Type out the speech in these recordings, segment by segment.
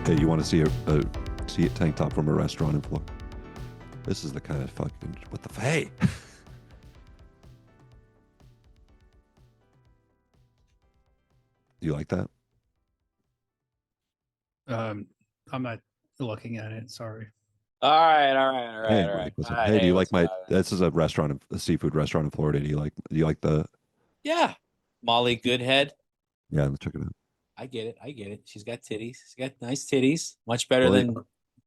Hey, you want to see a tank top from a restaurant in Florida? This is the kind of fucking what the hey. You like that? I'm not looking at it. Sorry. All right, all right, all right, Hey, all right. Mike, what's All up? right, Hey, do hey, you like what's my? up? This is a restaurant, a seafood restaurant in Florida. Do you like the? Yeah, Molly Goodhead. Yeah, let's check it out. I get it. I get it. She's got titties. She's got nice titties. Much better Well, than,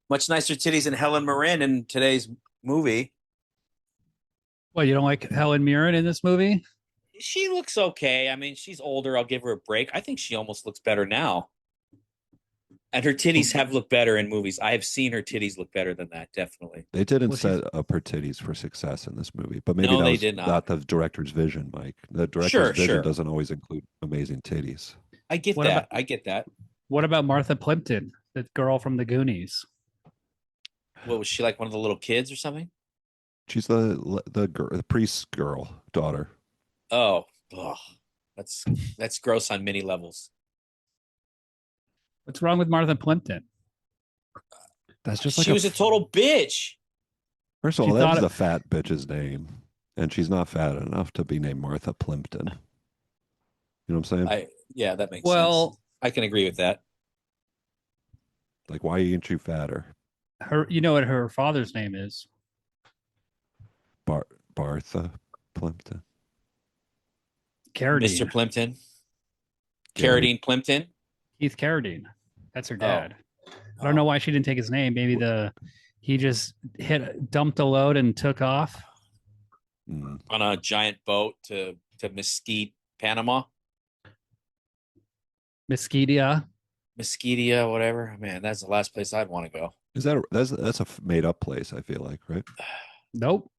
much nicer titties than Helen Mirren in today's movie. Well, you don't like Helen Mirren in this movie? She looks okay. I mean, she's older. I'll give her a break. I think she almost looks better now. And her titties have looked better in movies. I have seen her titties look better than that, definitely. they didn't Well, she's set up her titties for success in this movie, but maybe No, that they was did not. not the director's vision, Mike. The director's Sure, vision sure. doesn't always include amazing titties. I get what about that. I get that. what about Martha Plimpton, that girl from the Goonies? What was she like, one of the little kids or something? She's the priest girl daughter. Oh, ugh. That's gross on many levels. What's wrong with Martha Plimpton? That's just like She was a total bitch. First of She all, that thought is it, a fat bitch's name, and she's not fat enough to be named Martha Plimpton. You know what I'm saying? Yeah, that makes sense. well, I can agree with that. Like, why ain't you fatter? her you know what her father's name is? Bar Bartha Plimpton. Mr. Carradine. Plimpton, Gary. Carradine Plimpton. Keith Carradine. That's her Oh, dad. I don't know why she didn't take his name. Maybe he just dumped a load and took off. On a giant boat to Mesquite, Panama, Mesquite. Mesquite, whatever. Man, that's the last place I'd want to go. Is that that's a made up place? I feel like, right? Nope.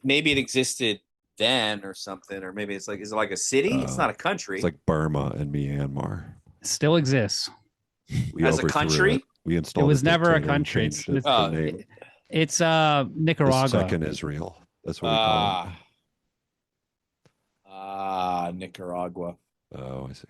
Maybe it existed then or something, or maybe it's like, is it like a city? It's not a country. It's like Burma and Myanmar. Still exists. We As a overthrew country? it. We It installed was a never a dictator and country. changed it the name. It's The Nicaragua. second Israel. That's what we call it. Nicaragua. Oh, I see.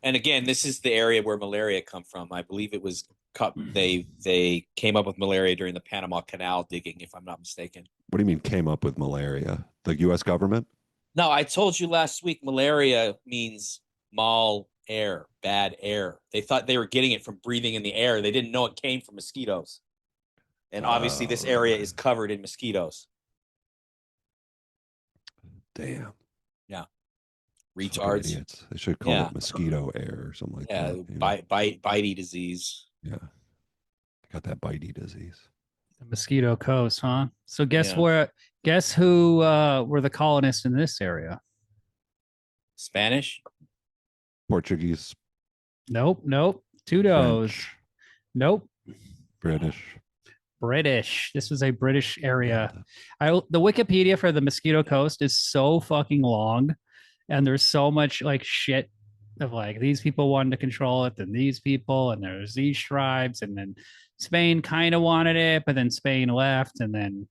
And again, this is the area where malaria come from. I believe it was cut. They came up with malaria during the Panama Canal digging, if I'm not mistaken. What do you mean came up with malaria? The U.S. government? No, I told you last week malaria means mal air, bad air. They thought they were getting it from breathing in the air. They didn't know it came from mosquitoes. And obviously this area is covered in mosquitoes. Damn. Yeah. Retards. Idiots. They should call it mosquito air or something like that. Bitey disease. Yeah. Got that bitey disease. The Mosquito Coast, huh? So guess who were the colonists in this area? Spanish? Portuguese. Nope. Tudos. French. Nope. British. This was a British area. The Wikipedia for the Mosquito Coast is so fucking long, and there's so much like shit of like these people wanted to control it, then these people, and there's these tribes, and then Spain kind of wanted it, but then Spain left, and then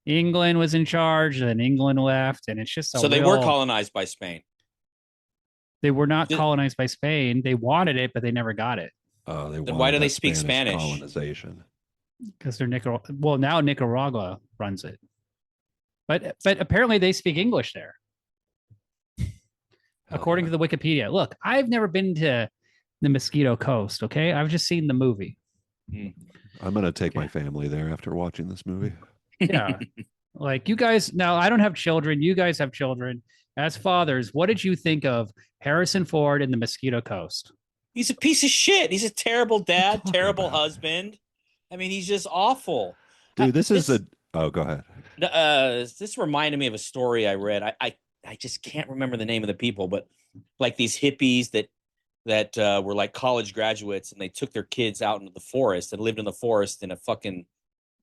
England was in charge, and then England left, and it's just so they were colonized by Spain. They were not colonized by Spain. They wanted it, but they never got it. Oh, then why do they speak Spanish? Colonization. Because they're Nicaragua. Well, now Nicaragua runs it, but apparently they speak English there, according to the Wikipedia. Look, I've never been to the Mosquito Coast. Okay, I've just seen the movie. I'm gonna take my family there after watching this movie. Yeah, like you guys. Now I don't have children. You guys have children. As fathers, what did you think of Harrison Ford in the Mosquito Coast? He's a piece of shit. He's a terrible dad, terrible husband. I mean, he's just awful. Dude, oh, go ahead. This reminded me of a story I read. I just can't remember the name of the people, but like these hippies that were like college graduates, and they took their kids out into the forest and lived in the forest in a fucking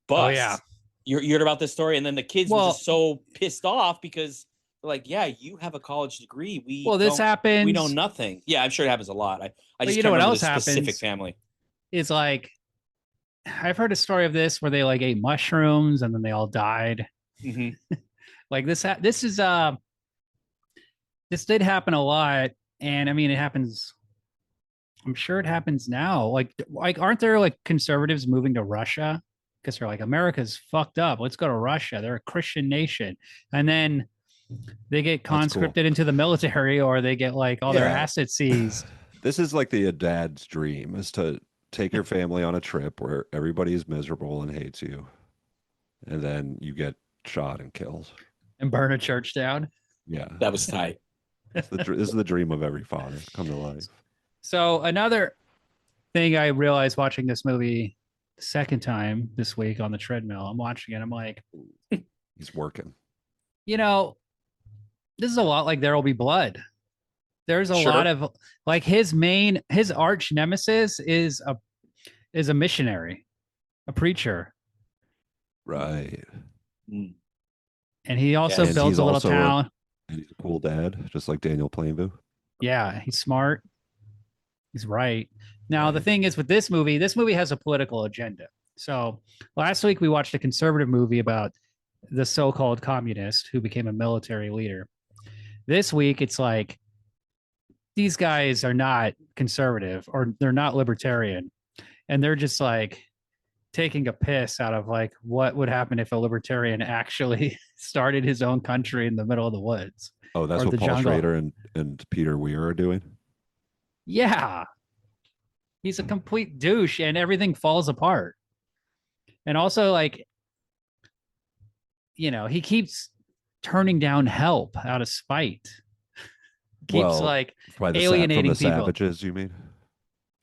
bus. Oh yeah, you heard about this story? And then the kids were just so pissed off because they're like, "Yeah, you have a college degree. This happens. We know nothing." Yeah, I'm sure it happens a lot. I just you know can't what remember else the happens? specific family. It's like I've heard a story of this where they like ate mushrooms and then they all died. Mm-hmm. Like this did happen a lot, and I mean it happens I'm sure it happens now. Like aren't there like conservatives moving to Russia because they're like America's fucked up. Let's go to Russia. They're a Christian nation, and then they get That's cool. conscripted into the military, or they get like all their Yeah. assets seized. This is like the dad's dream is to take your family on a trip where everybody is miserable and hates you, and then you get shot and killed. And burn a church down. Yeah, That was tight. this is the dream of every father come to life. So another thing I realized watching this movie the second time this week on the treadmill, I'm watching it. I'm like, He's working. you know, this is a lot like There Will Be Blood. There's a Sure. lot of like his arch nemesis is a missionary, a preacher, Right. Mm. and he also And builds he's a little also town. And he's a cool dad, just like Daniel Plainview. Yeah, he's smart. He's right. Now, the Right. thing is with this movie has a political agenda. So last week we watched a conservative movie about the so-called communist who became a military leader. This week it's like these guys are not conservative or they're not libertarian. And they're just like taking a piss out of like what would happen if a libertarian actually started his own country in the middle of the woods. Oh, that's Or what the Paul jungle. Schrader and Peter Weir are doing. Yeah. He's a complete douche and everything falls apart. And also, like, you know, he keeps turning down help out of spite. Keeps Well, like By the alienating from the people. savages, you mean?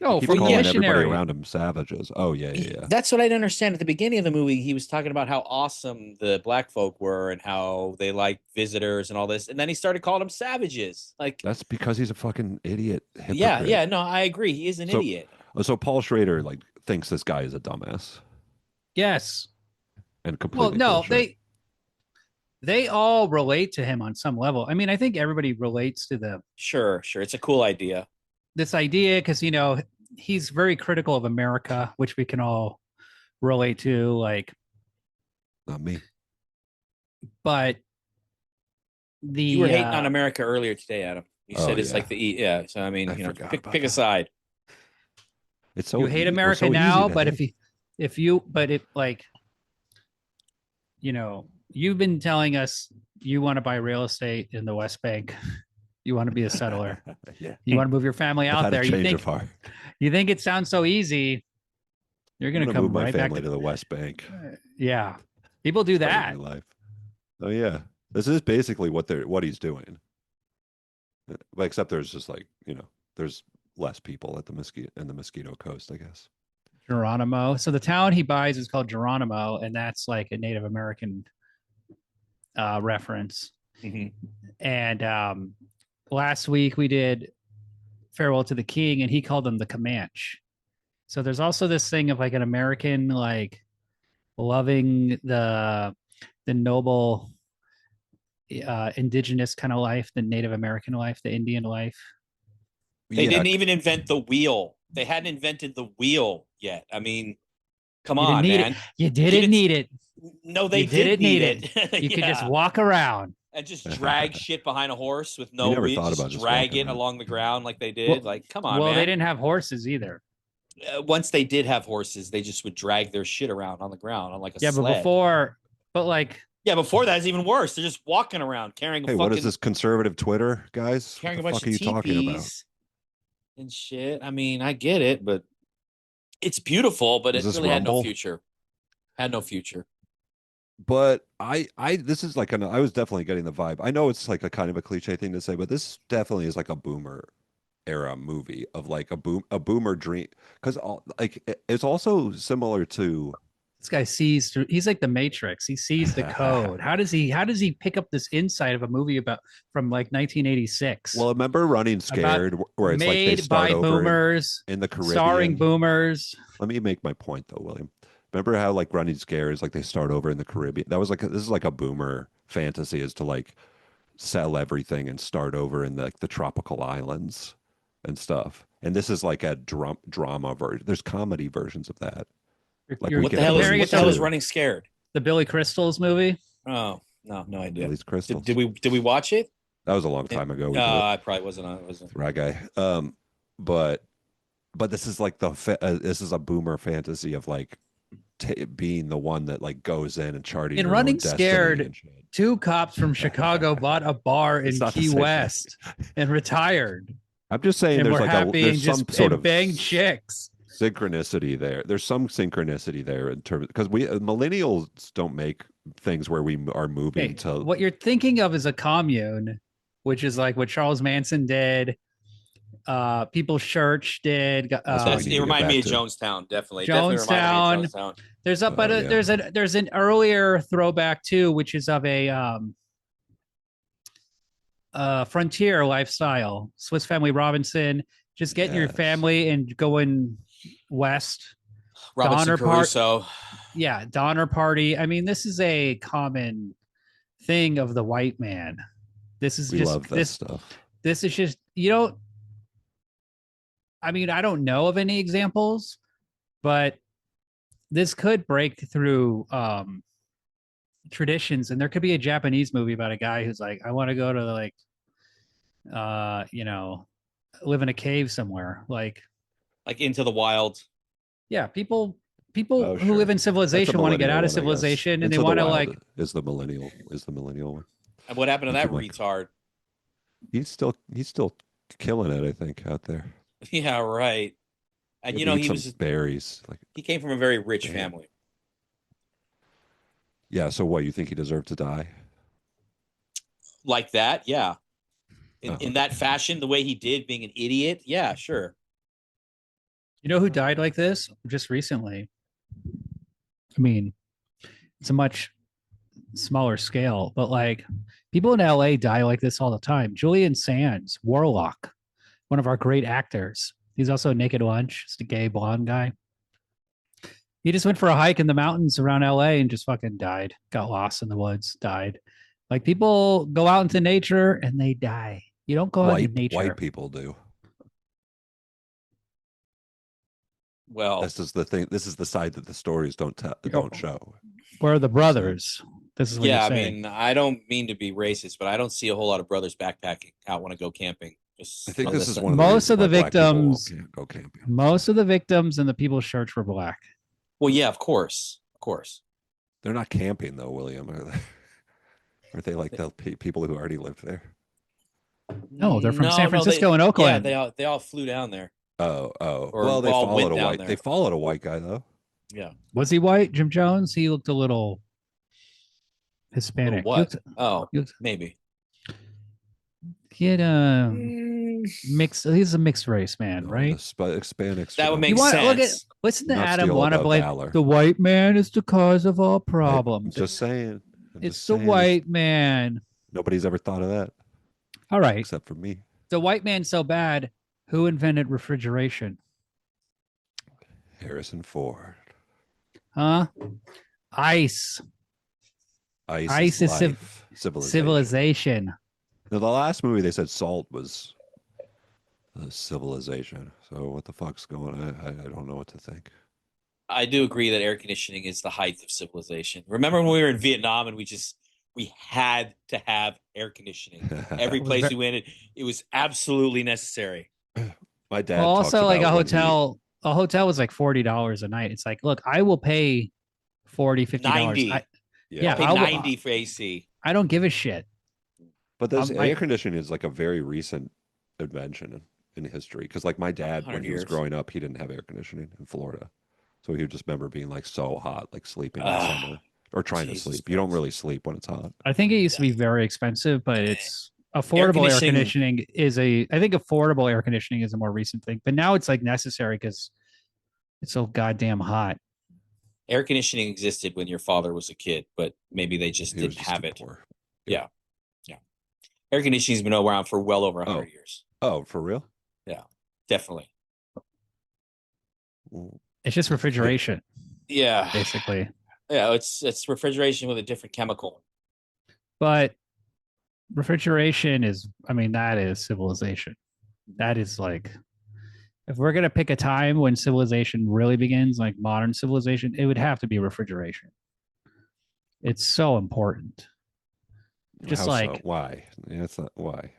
Oh, He keeps from the calling everybody missionary. around him savages. Oh yeah, yeah, yeah. That's what I didn't understand. At the beginning of the movie, he was talking about how awesome the black folk were and how they liked visitors and all this. And then he started calling them savages. Like, That's because he's a fucking idiot. Hypocrite. yeah, no, I agree. He is an idiot. So Paul Schrader like thinks this guy is a dumbass Yes. and Well, completely. no, bullshit. they all relate to him on some level. I mean, I think everybody relates to Sure. It's a cool idea. this idea because you know he's very critical of America, which we can all relate to. Like, Not me. but the You were hating on America earlier today, Adam. You Oh, said it's yeah. like the So I mean, I you know, forgot pick about a that. side. It's so you hate we're America so easy now, to but hate. if like, you know, you've been telling us you want to buy real estate in the West Bank, you want to be a settler, Yeah. you want to move your family I've out had there. a You change think of heart. it sounds so easy. You're I'm gonna gonna come move my right back family to to the West Bank. yeah. People do Start that. my life. Oh yeah, this is basically what he's doing. Except there's just like there's less people at the Mosquito Coast, I guess. Geronimo. So the town he buys is called Geronimo, and that's like a Native American reference. Mm-hmm. And last week we did Farewell to the King, and he called them the Comanche. So there's also this thing of like an American like loving the noble indigenous kind of life, the Native American life, the Indian life. They didn't even invent the wheel. They hadn't invented the wheel yet. I mean, come You didn't on, need man. it. You didn't need it. No, they You didn't need it. You could just walk around. and just drag shit behind a horse with no never wheel. thought Just about just drag walking it around. along the ground like they did. Well- like, come on, Well, man. they didn't have horses either. Once they did have horses, they just would drag their shit around on the ground on like a sled. But like Before that is even worse. They're just walking around carrying a Hey, fucking what is this conservative Twitter, guys? carrying a What bunch the of fuck are you talking about? teepees and shit. I mean, I get it, but it's beautiful, but Is it this really had no Rumble? future. Had no future. But this is like I was definitely getting the vibe. I know it's like a kind of a cliche thing to say, but this definitely is like a boomer era movie of like a boomer dream because it's also similar to this guy sees through, he's like the Matrix. He sees the code. How does he pick up this insight of a movie from like 1986? well, remember Running Scared where it's like they made start by over boomers, in the Caribbean. starring boomers. Let me make my point though, William. Remember how like Running Scared is like they start over in the Caribbean? That was like this is like a boomer fantasy is to like sell everything and start over in the tropical islands and stuff. And this is like a drama version. There's comedy versions of that. Like You're we What get the hell is comparing what it the hell to is Running Scared? the Billy Crystals movie? Oh, no idea. These crystals. Did we watch it? That was a long time ago. We did it. I probably wasn't on. Right guy. But but this is like this is a boomer fantasy of like being the one that like goes in and charting In your own Running destiny Scared, and shit. 2 cops from Chicago bought a bar It's in not the Key same thing. West and retired, I'm just saying and there's we're like happy there's and some just sort and of bang chicks. synchronicity there. There's some synchronicity there in terms because we millennials don't make things where we are moving Okay, to. what you're thinking of is a commune, which is like what Charles Manson did, People's Church did, That's what we need It to get reminded me back of to. Jonestown. Definitely reminded me Jonestown. of Jonestown. There's a but Yeah. there's an earlier throwback too, which is of a frontier lifestyle. Swiss Family Robinson, just getting your Yes. family and going west. Robinson Donner Crusoe. Yeah, Donner Party. I mean, this is a common thing of the white man. This is We just love this stuff. This is just I mean, I don't know of any examples, but this could break through traditions, and there could be a Japanese movie about a guy who's like, I want to go to like live in a cave somewhere. Like Into the wild. Yeah, people Oh, who sure. live in That's a civilization want to get millennial out of one, I guess. civilization, and Into they the want to Wild like is the millennial one. And what happened to You that can, like- retard? He's still killing it, I think, out there. Yeah, right. And Maybe eat he some was berries. Like, he came from a very rich Damn. family. yeah. So what? You think he deserved to die? Like that, yeah. In Oh. that fashion, the way he did, being an idiot, yeah, sure. You know who died like this just recently? I mean, it's a much smaller scale, but like people in LA die like this all the time. Julian Sands, Warlock, one of our great actors. He's also a Naked Lunch, just a gay blonde guy. He just went for a hike in the mountains around LA and just fucking died. Got lost in the woods, died. Like people go out into nature and they die. You don't go out into nature. White people do. Well, This is the thing. This is the side that the stories don't show. Where are the brothers? This is what yeah, you're I saying. mean, I don't mean to be racist, but I don't see a whole lot of brothers backpacking out want to go camping. I think this is listen. one of the Most reasons of the why black people won't victims- go camping. Most of the victims in the People's Church were black. Well, yeah, of course. They're not camping though, William. Are they? Aren't they like the people who already lived there? No, they're from San Francisco and Oakland. Yeah, they all flew down there. Oh. Or Well, they all followed went a down white. there. They followed a white guy though. Yeah. Was he white, Jim Jones? He looked a little Hispanic. What? He looked- Maybe. He had a mixed. He's a mixed race man, No, right? the Hispanics. That would don't- make You want to look at sense. listen to Not Adam steal want to about blame valor. the white man is the cause of all I'm problems. just saying. I'm It's just the saying, white man. Nobody's ever thought of that All right, except for me. the white man's so bad. Who invented refrigeration? Harrison Ford. Huh? Ice. Ice is life. Civilization. Civilization. Now, the last movie they said Salt was Civilization. So what the fuck's going on? I don't know what to think. I do agree that air conditioning is the height of civilization. Remember when we were in Vietnam and we had to have air conditioning. Every was place ve- we went, it was absolutely necessary. My dad. Well, talks also like about a when he- hotel. A hotel was like $40 a night. It's like, look, I will pay $40, $50. 90. Yeah, Pay I'll- 90 for AC. I don't give a shit. But this my- air conditioning is like a very recent invention in history. Because like my dad, when 100 he was years. growing up, he didn't have air conditioning in Florida, so he would just remember being like so hot, like sleeping in Ah, summer or trying Jesus to sleep. You don't Christ. really sleep when it's hot. I think it used to be very expensive, but it's affordable air conditioning- conditioning is a. I think affordable air conditioning is a more recent thing, but now it's like necessary because it's so goddamn hot. Air conditioning existed when your father was a kid, but maybe they just He was didn't just have too it. poor. Air conditioning's been around for well over 100 Oh. years. Oh, for real? Definitely. Well, It's just refrigeration, Yeah. basically. Yeah, it's refrigeration with a different chemical. But refrigeration is, I mean, that is civilization. That is like, if we're gonna pick a time when civilization really begins, like modern civilization, it would have to be refrigeration. It's so important. Just how like so? Why? Yeah, it's not why.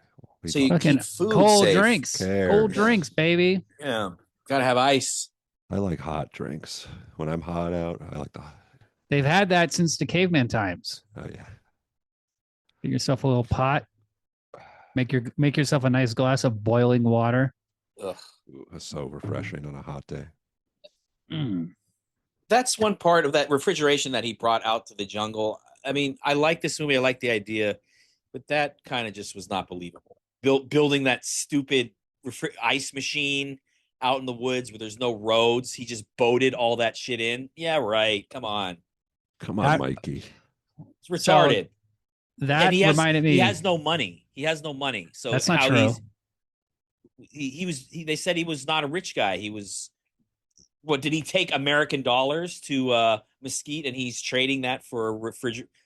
We So you talk- fucking keep food cold safe. drinks, Cares. cold drinks, baby. Yeah. Gotta have ice. I like hot drinks. When I'm hot out, I like the. They've had that since the caveman times. Oh yeah. Get yourself a little pot. Make yourself a nice glass of boiling water. Ugh. Ooh, it's so refreshing on a hot day. Mm. That's one part of that refrigeration that he brought out to the jungle. I mean, I like this movie. I like the idea, but that kind of just was not believable. Building that stupid ice machine out in the woods where there's no roads. He just boated all that shit in. Yeah, right. Come on. Come on, That- Mikey. It's retarded. That And reminded me. he has no money. He has no money. So That's not how true. they said he was not a rich guy. He was what did he take American dollars to Mesquite and he's trading that for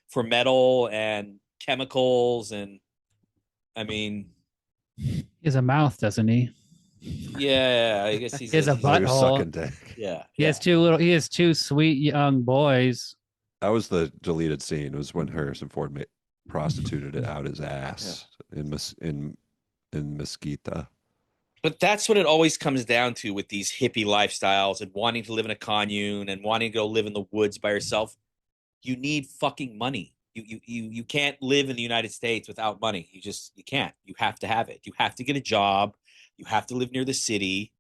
for metal and chemicals and I mean He has a mouth, doesn't he? yeah, I guess He has a Oh, you're butthole. sucking dick. yeah. He has two little. He has two sweet young boys. That was the deleted scene. It was when Harrison Ford prostituted it out his ass in Mosquito. But that's what it always comes down to with these hippie lifestyles and wanting to live in a commune and wanting to go live in the woods by yourself. You need fucking money. You can't live in the United States without money. You can't. You have to have it. You have to get a job. You have to live near the city.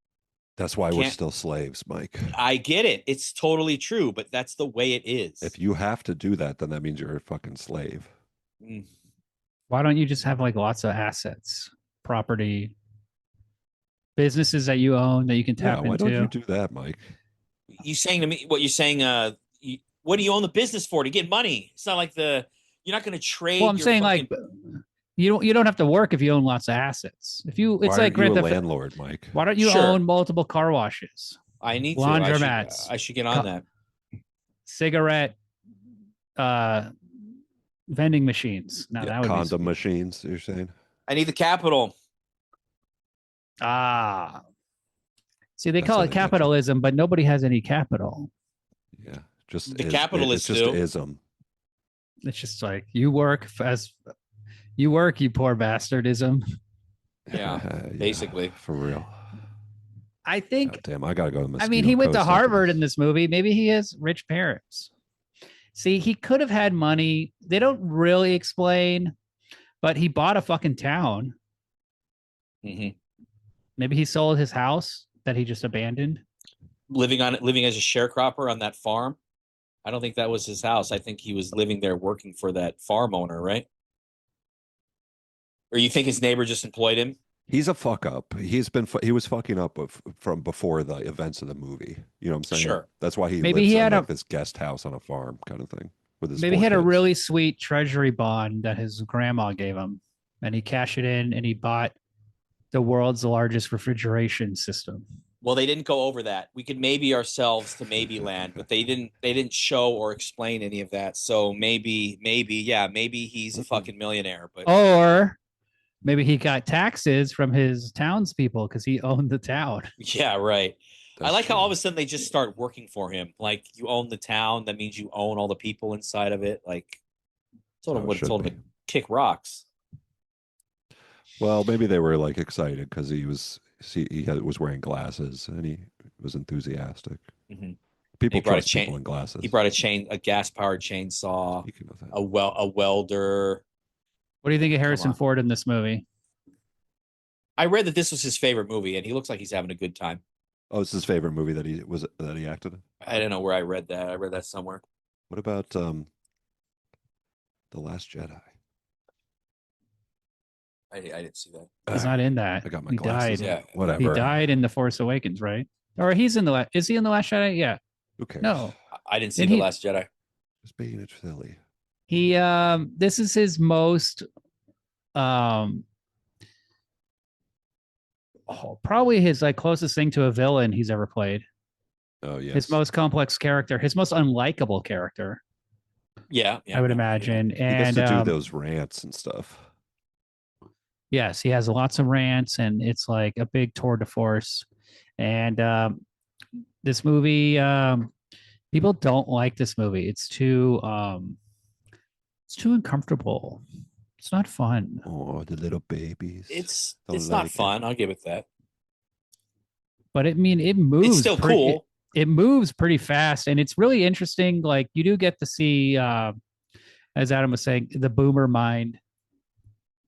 That's why You we're can't- still slaves, Mike. I get it. It's totally true, but that's the way it is. If you have to do that, then that means you're a fucking slave. Mm. Why don't you just have like lots of assets, property, businesses that you own that you can Yeah, tap why into? don't you do that, Mike? You saying to me what you're saying? What do you own the business for? To get money? It's not like you're not going to trade. Well, I'm your saying fucking- like you don't have to work if you own lots of assets. It's Why like aren't you Grand a Theft. landlord, Mike? Why don't you Sure. own multiple car washes, I need to. laundromats, I should get on that. cigarette, vending machines? Now Yeah, that would condom be machines, you're saying? I need the capital. ah. See, they That's call an it addiction. capitalism, but nobody has any capital. Yeah. Just The is, capitalists it's just do. ism. It's just like you work, you poor bastardism. Yeah, basically. For real. I think. God damn, I gotta go to Mosquito I mean, he went to Coast after Harvard in this movie. Maybe he has rich parents. See, he could have had money. They don't really explain, but he bought a fucking town. hmm Maybe he sold his house that he just abandoned. Living as a sharecropper on that farm. I don't think that was his house. I think he was living there working for that farm owner, right? Or you think his neighbor just employed him? He's a fuck up. He was fucking up from before the events of the movie. You know what I'm saying? Sure. That's why he Maybe lives he in had like a- this guest house on a farm kind of thing with his Maybe he four had a kids. really sweet treasury bond that his grandma gave him, and he cashed it in and he bought the world's largest refrigeration system. Well, they didn't go over that. We could maybe ourselves to maybe land, but they didn't show or explain any of that. So maybe he's a fucking millionaire. But Or maybe he got taxes from his townspeople because he owned the town. yeah, right. I That's like how true. all of a sudden they just start working for him. Like you own the town, that means you own all the people inside of it. Like told him How it what should told him be. to kick rocks. Well, maybe they were like excited because was wearing glasses and he was enthusiastic. Mhm. People He brought a trust people chain- in glasses. He brought a gas powered chainsaw, Speaking of that. a welder. What do you think of Harrison on. Ford in this movie? I read that this was his favorite movie, and he looks like he's having a good time. Oh, it's his favorite movie that he acted in. I don't know where I read that. I read that somewhere. What about The Last Jedi? I didn't see that. He's not in that. I got my He glasses. died. Yeah. Whatever. He died in The Force Awakens, right? Or he's in the is he in The Last Jedi? Yeah. Who cares? No. I didn't see Didn't The he- Last Jedi. Just being it silly. He this is his most probably his like closest thing to a villain he's ever played. Oh yes. His most complex character, his most unlikable character, Yeah, I would imagine. He gets And to do those rants and stuff. yes, he has lots of rants and it's like a big tour de force. And this movie people don't like this movie. It's too uncomfortable. It's not fun. Oh, the little babies. It's Don't not like it. fun. I'll give it that. but it moves. It's still cool. It moves pretty fast, and it's really interesting. Like you do get to see, as Adam was saying, the boomer mind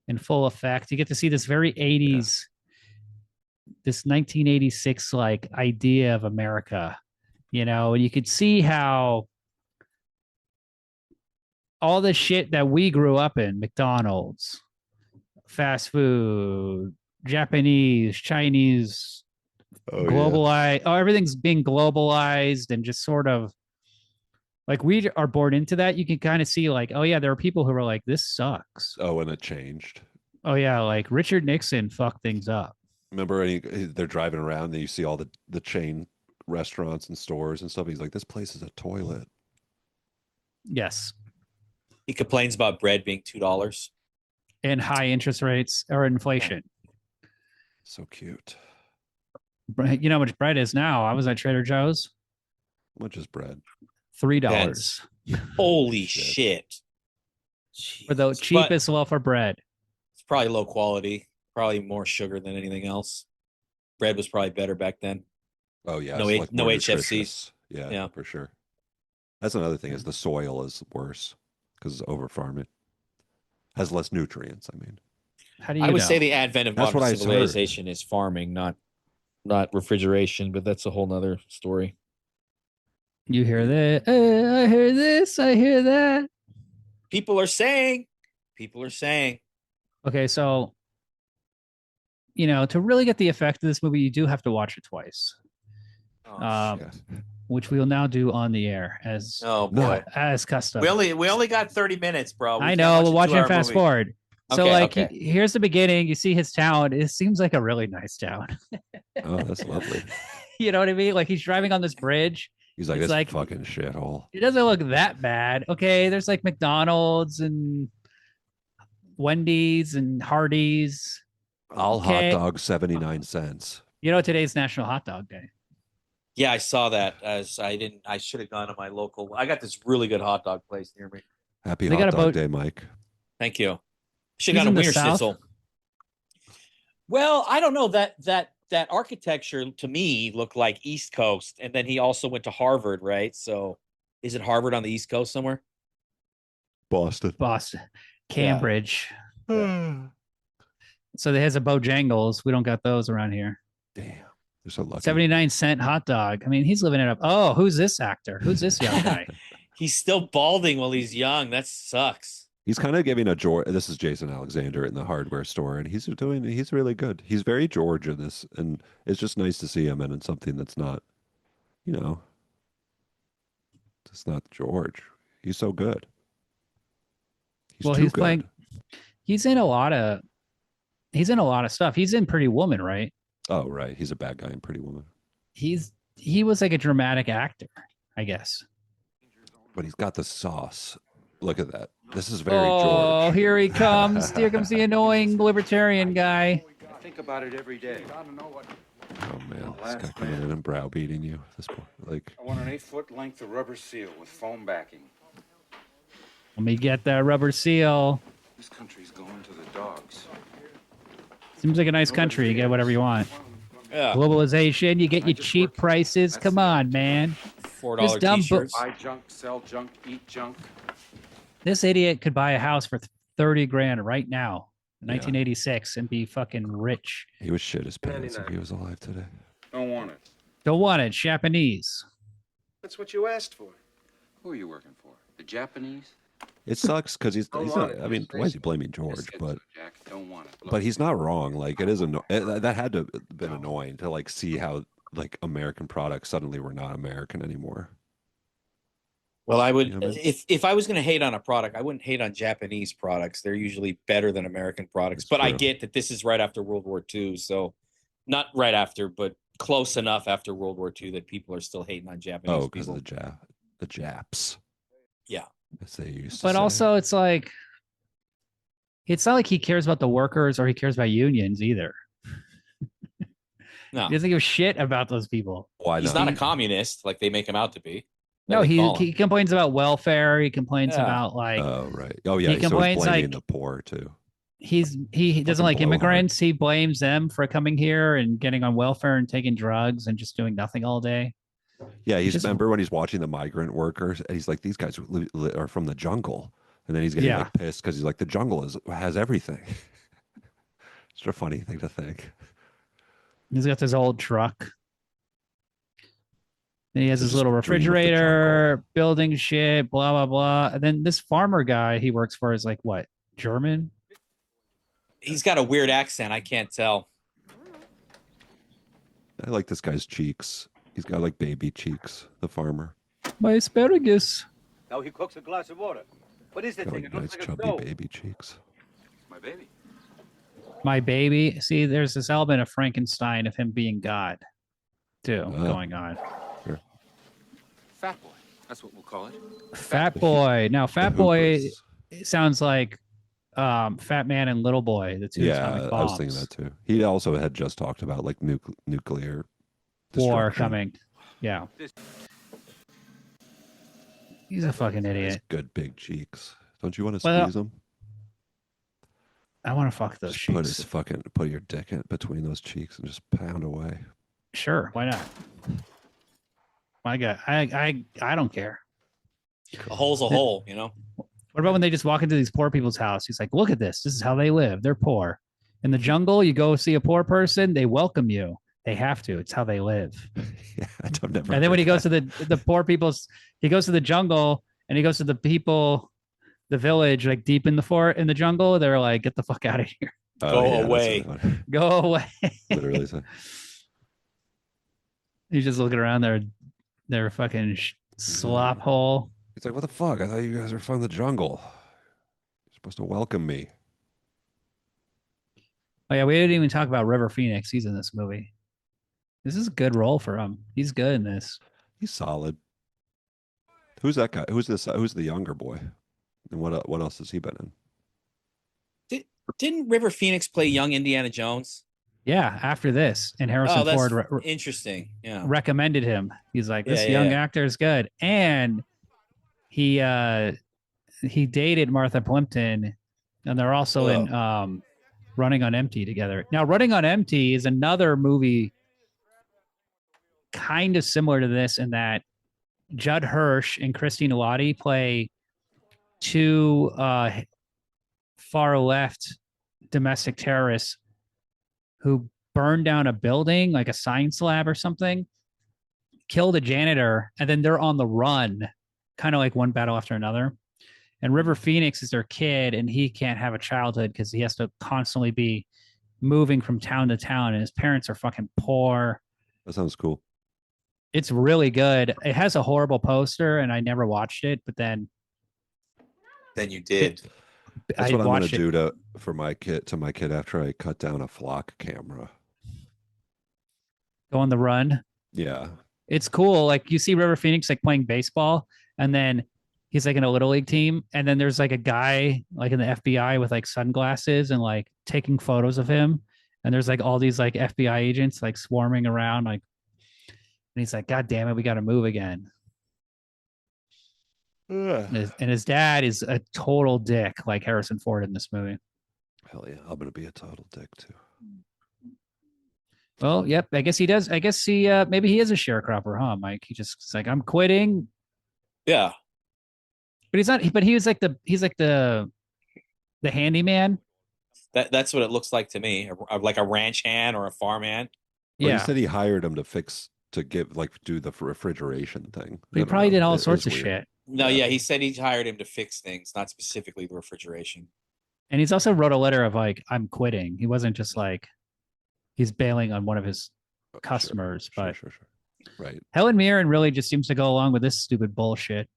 in full effect. You get to see this very 80s, this 1986 like idea of America, and you could see how all the shit that we grew up in, McDonald's, fast food, Japanese, Chinese, globalized, everything's being globalized and just sort of like we are born into that. You can kind of see like, oh yeah, there are people who are like, this sucks. Oh, and it changed. Oh yeah, like Richard Nixon fucked things up. Remember, they're driving around and you see all the chain restaurants and stores and stuff. He's like, this place is a toilet. Yes. He complains about bread being $2 and high interest rates or inflation. So cute. You know how much bread is now? I was at Trader Joe's. How much is bread? $3. Holy shit. For the cheapest loaf of bread. It's probably low quality, probably more sugar than anything else. Bread was probably better back then. Oh yeah. No HFCs. Yeah, for sure. That's another thing is the soil is worse because it's over farming. Has less nutrients, I mean. How do you I would say the advent of modern civilization is farming, not refrigeration, but that's a whole nother story. You hear that? I hear this. I hear that. People are saying. Okay, so, to really get the effect of this movie, you do have to watch it twice. Which we will now do on the air as custom. We only got 30 minutes, bro. I know. We'll watch it fast forward. So here's the beginning. You see his town. It seems like a really nice town. Oh, that's lovely. You know what I mean? Like he's driving on this bridge. He's like, this fucking shithole. It doesn't look that bad. Okay, there's like McDonald's and Wendy's and Hardee's. All hot dogs 79 cents. Today's National Hot Dog Day. Yeah, I saw that. I should have gone to my local. I got this really good hot dog place near me. Happy Hot Dog Day, Mike. Thank you. Should have gone to Weir Schnitzel. Well, I don't know that architecture to me looked like East Coast, and then he also went to Harvard, right? So, is it Harvard on the East Coast somewhere? Boston, Cambridge. Yeah. So there has a Bojangles. We don't got those around here. Damn. So lucky. 79-cent hot dog. I mean, he's living it up. Oh, who's this actor? Who's this young guy? He's still balding while he's young. That sucks. He's kind of giving a George. This is Jason Alexander in the hardware store, and he's really good. He's very George in this, and it's just nice to see him in something that's not, it's not George. He's so good. He's playing. He's in a lot of stuff. He's in Pretty Woman, right? Oh, right. He's a bad guy in Pretty Woman. He was like a dramatic actor, I guess. But he's got the sauce. Look at that. This is very George. Oh, here he comes. Here comes the annoying libertarian guy. I think about it every day. Oh man, this guy coming in and browbeating you. I want an 8-foot length of rubber seal with foam backing. Let me get that rubber seal. This country's going to the dogs. Seems like a nice country. You get whatever you want. Yeah. Globalization. You get your cheap prices. Come on, man. $4 t-shirts. Buy junk, sell junk, eat junk. This idiot could buy a house for 30 grand right now, 1986, and be fucking rich. He would shit his pants if he was alive today. Don't want it. Don't want it. Japanese. That's what you asked for. Who are you working for? The Japanese? It sucks because he's not. I mean, why is he blaming George? But he's not wrong. Like it is that had to have been annoying to see how American products suddenly were not American anymore. Well, I would if I was going to hate on a product, I wouldn't hate on Japanese products. They're usually better than American products. But I get that this is right after World War II, so not right after, but close enough after World War II that people are still hating on Japanese people. Oh, because of the Japs. Yeah. As they used to but say. Also, it's not like he cares about the workers or he cares about unions either. No, he doesn't give a shit about those people. Why He's not a communist like they make him out to be. No, he complains about welfare. He complains about oh right. Oh yeah. He complains blaming the poor too. he doesn't Fucking like blowhard. immigrants. He blames them for coming here and getting on welfare and taking drugs and just doing nothing all day. Yeah, he's Just remember when he's watching the migrant workers and he's like, these guys are from the jungle, and then he's getting yeah. like pissed because he's like, the jungle has everything. It's a funny thing to think. He's got this old truck. And he has To his just little dream of the jungle. refrigerator, building shit, blah blah blah. And then this farmer guy he works for is like what? German? He's got a weird accent. I can't tell. I like this guy's cheeks. He's got like baby cheeks. The farmer. My asparagus. Now he cooks a glass of water. What is that Got thing? like It nice looks like a chubby stove. baby cheeks. My baby. My baby. See, there's this element of Frankenstein of him being God, too, Oh. going on. Fat boy. That's what we'll call it. Fat boy. Now, The Fat boy Hoopers. sounds like Fat Man and Little Boy, the two Yeah, atomic I was bombs. thinking that too. He also had just talked about like nuclear War destruction. coming. Yeah. He's a fucking His idiot. good big cheeks. Don't you want to Well, squeeze them? I want to fuck those Just put cheeks. his put your dick in between those cheeks and just pound away. Sure, why not? My God, I don't care. A hole's a hole, you know? What about when they just walk into these poor people's house? He's like, look at this. This is how they live. They're poor. In the jungle, you go see a poor person, they welcome you. They have to. It's how they live. Yeah, I don't never. And then when he heard goes to the poor people's, he goes to the jungle and he goes to the people, the village, like deep in the jungle. They're like, get the fuck out of here. that. Go that's away. what I Go away. literally said. He's just looking around their fucking slop hole. He's like, what the fuck? I thought you guys were from the jungle. You're supposed to welcome me. Oh yeah, we didn't even talk about River Phoenix. He's in this movie. This is a good role for him. He's good in this. He's solid. Who's that guy? Who's this? Who's the younger boy? And what else has he been in? Didn't River Phoenix play young Indiana Jones? Yeah, after this, and Harrison Oh, that's Ford interesting. Yeah. recommended him. He's like, this Yeah, young yeah. actor is good, and he dated Martha Plimpton, and they're also in Running on Empty together. Now, Running on Empty is another movie kind of similar to this in that Judd Hirsch and Christine Lottie play two far left domestic terrorists who burned down a building, like a science lab or something, killed a janitor, and then they're on the run, kind of like one battle after another. And River Phoenix is their kid, and he can't have a childhood because he has to constantly be moving from town to town, and his parents are fucking poor. That sounds cool. It's really good. It has a horrible poster, and I never watched it, but then Then you did. That's I what I'm gonna watched it. do to my kid after I cut down a flock camera. Go on the run. Yeah. It's cool. Like you see River Phoenix like playing baseball, and then he's like in a little league team, and then there's like a guy like in the FBI with like sunglasses and like taking photos of him, and there's like all these like FBI agents like swarming around, like, and he's like, God damn it, we got to move again. And his dad is a total dick, like Harrison Ford in this movie. Hell yeah, I'm gonna be a total dick too. Well, yep, I guess he does. I guess he maybe he is a sharecropper, huh, Mike? He just is like, I'm quitting. Yeah. But he's not. But he's like the handyman. That's what it looks like to me. Like a ranch hand or a farm hand. Well, Yeah, he said he hired him to do the refrigeration thing. but he I don't probably know. did all It sorts of is weird. shit. No, Yeah. yeah, he said he hired him to fix things, not specifically the refrigeration. And he's also wrote a letter of like, I'm quitting. He wasn't just like he's bailing on one of his Sure, customers. But sure. Right. Helen Mirren really just seems to go along with this stupid bullshit.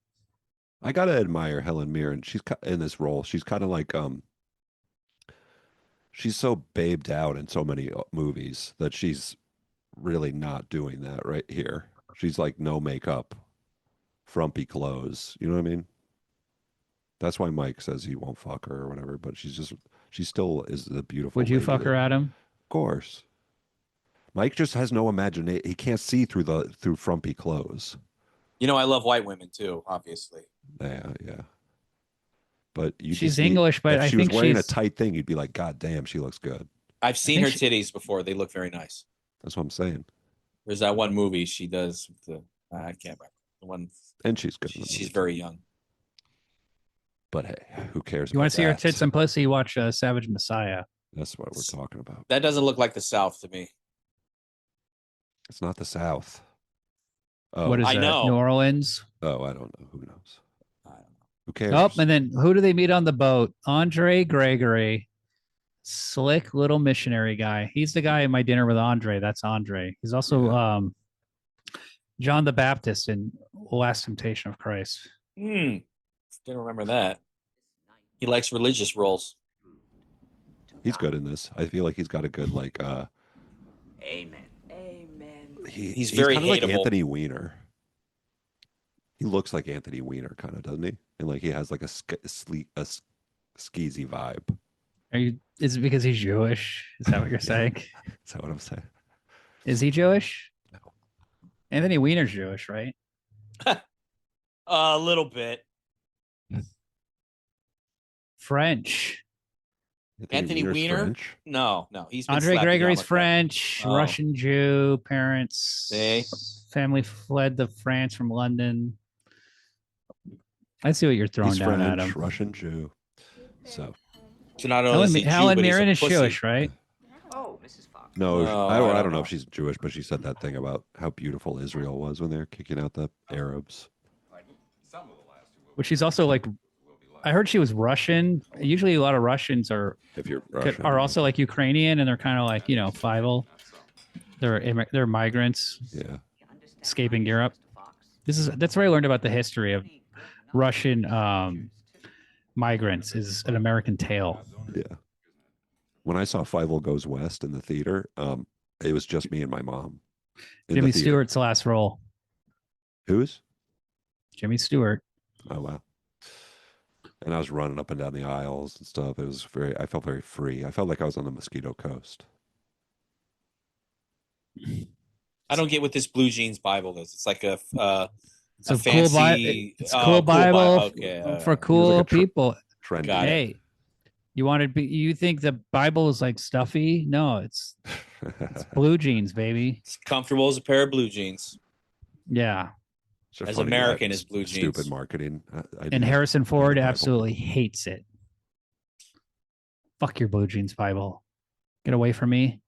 I gotta admire Helen Mirren. She's in this role. She's kind of like she's so babed out in so many movies that she's really not doing that right here. She's like no makeup, frumpy clothes. You know what I mean? That's why Mike says he won't fuck her or whatever. But she still is the beautiful. Would you lady fuck that- her, Adam? Of course. Mike just has no imagination. He can't see through frumpy clothes. You know, I love white women too, obviously. Yeah. but you She's just need, English, but if I she was think wearing a she's tight thing, you'd be like, God damn, she looks good. I've seen her think she- titties before. They look very nice. That's what I'm saying. There's that one movie she does with the I can't remember the one. And she's good. in the She's movie, very too. young. But hey, who cares? you want about to see her that? tits and pussy? Watch Savage Messiah. That's what we're talking about. That doesn't look like the South to me. It's not the South. Oh, What is I that? know. New Orleans. oh, I don't know. Who knows? I don't know. Who cares? Oh, and then who do they meet on the boat? Andre Gregory, slick little missionary guy. He's the guy in My Dinner with Andre. That's Andre. He's also John the Baptist in Last Temptation of Christ. Didn't remember that. He likes religious roles. He's good in this. I feel like he's got a good like. Amen. Amen. He's very kind of like hateable. Anthony Weiner. He looks like Anthony Weiner, kind of, doesn't he? And like he has like a skeezy vibe. Is it because he's Jewish? Is that what you're saying? Is that what I'm saying? Is he Jewish? No. Anthony Weiner's Jewish, right? A little bit. French. Anthony Weiner's Weiner? French? No. He's been Andre slapped Gregory's down with French, Oh. Russian Jew, parents, See? family fled to France from London. I see what you're throwing He's down French, at him. Russian Jew. So that. So not only is he Jew, Helen but he's Mirren a is pussy. Jewish, right? Oh, Mrs. Fox. no, Oh, I don't know if she's Jewish, but she said that thing about how beautiful Israel was when they were kicking out the Arabs. But she's also like, I heard she was Russian. Usually, a lot of Russians are If you're Russian, also like Ukrainian, and they're kind of like Fievel. They're migrants yeah. escaping Europe. That's where I learned about the history of Russian migrants. Is an American tale. Yeah. When I saw Fievel Goes West in the theater, it was just me and my mom. in the Jimmy theater. Stewart's last role. Who's? Jimmy Stewart. Oh wow. And I was running up and down the aisles and stuff. It was I felt very free. I felt like I was on the Mosquito Coast. I don't get what this blue jeans Bible is. It's like It's a a fancy. It's a cool Bible Okay, for cool like a people. Trendy. Got it. Hey, you think the Bible is like stuffy? No, it's blue jeans, baby. It's comfortable as a pair of blue jeans. Yeah. It's just As funny, American that as blue stupid jeans. marketing. And Harrison Ford Bible. absolutely hates it. Fuck your blue jeans Bible. Get away from me.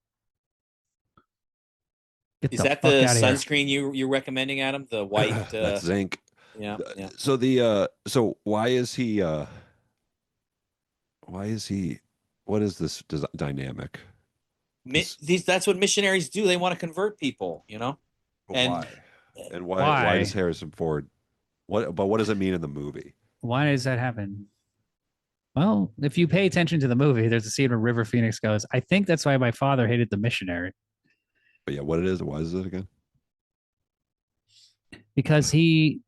Get Is that fuck the outta here. sunscreen you're recommending, Adam? The white. That's zinc. Yeah. So why is he what is this dynamic? That's what missionaries do. They want to convert people. And- Why does Harrison Ford what does it mean in the movie? Why does that happen? Well, if you pay attention to the movie, there's a scene where River Phoenix goes, I think that's why my father hated the missionary. But yeah, what it is, why is it again? Because he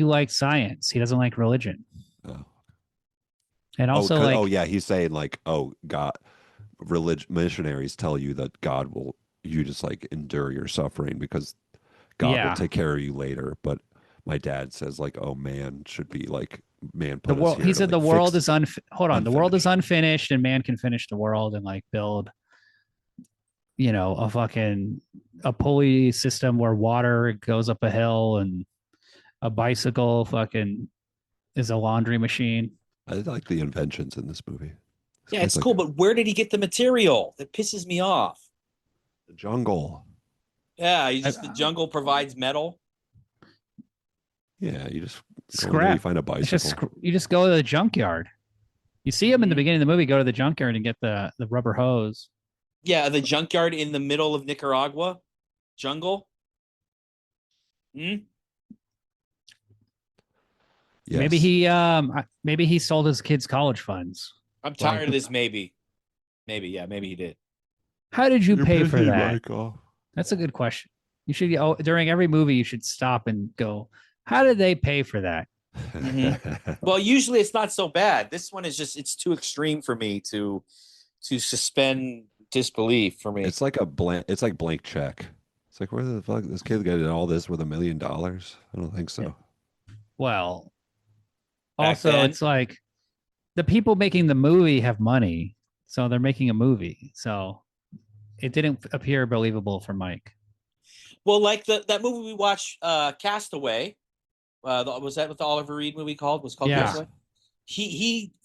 likes science. He doesn't like religion. Oh. And also yeah, he's saying like, oh, God, missionaries tell you that you just like endure your suffering because God will take care of you later. But my dad says like, oh, man should be like, man put us here he to, said like, the world fix- is the world is unfinished and man can finish the world and like build a pulley system where water goes up a hill and a bicycle fucking is a laundry machine. I like the inventions in this movie. yeah, it's cool. But where did he get the material? That pisses me off. The jungle. Yeah, the jungle provides metal. Yeah, you just go in there, Scrap. you find a It's bicycle. just you just go to the junkyard. You see him in the beginning of the movie go to the junkyard and get the rubber hose. Yeah, the junkyard in the middle of Nicaragua jungle. Yes. Maybe he sold his kids' college funds. I'm tired of this. Maybe he did. How did you You're pay for pissing that? Mike off. That's a good question. You should during every movie you should stop and go, how did they pay for that? Well, usually it's not so bad. This one is it's too extreme for me to suspend disbelief for me. It's like blank check. It's like, where the fuck this kid got all this with $1 million? I don't think so. Well, Back also then? it's like the people making the movie have money, so they're making a movie. So it didn't appear believable for Mike. Well, like that movie we watched, Castaway. Was that what the Oliver Reed movie called? Was called Yeah. Castaway?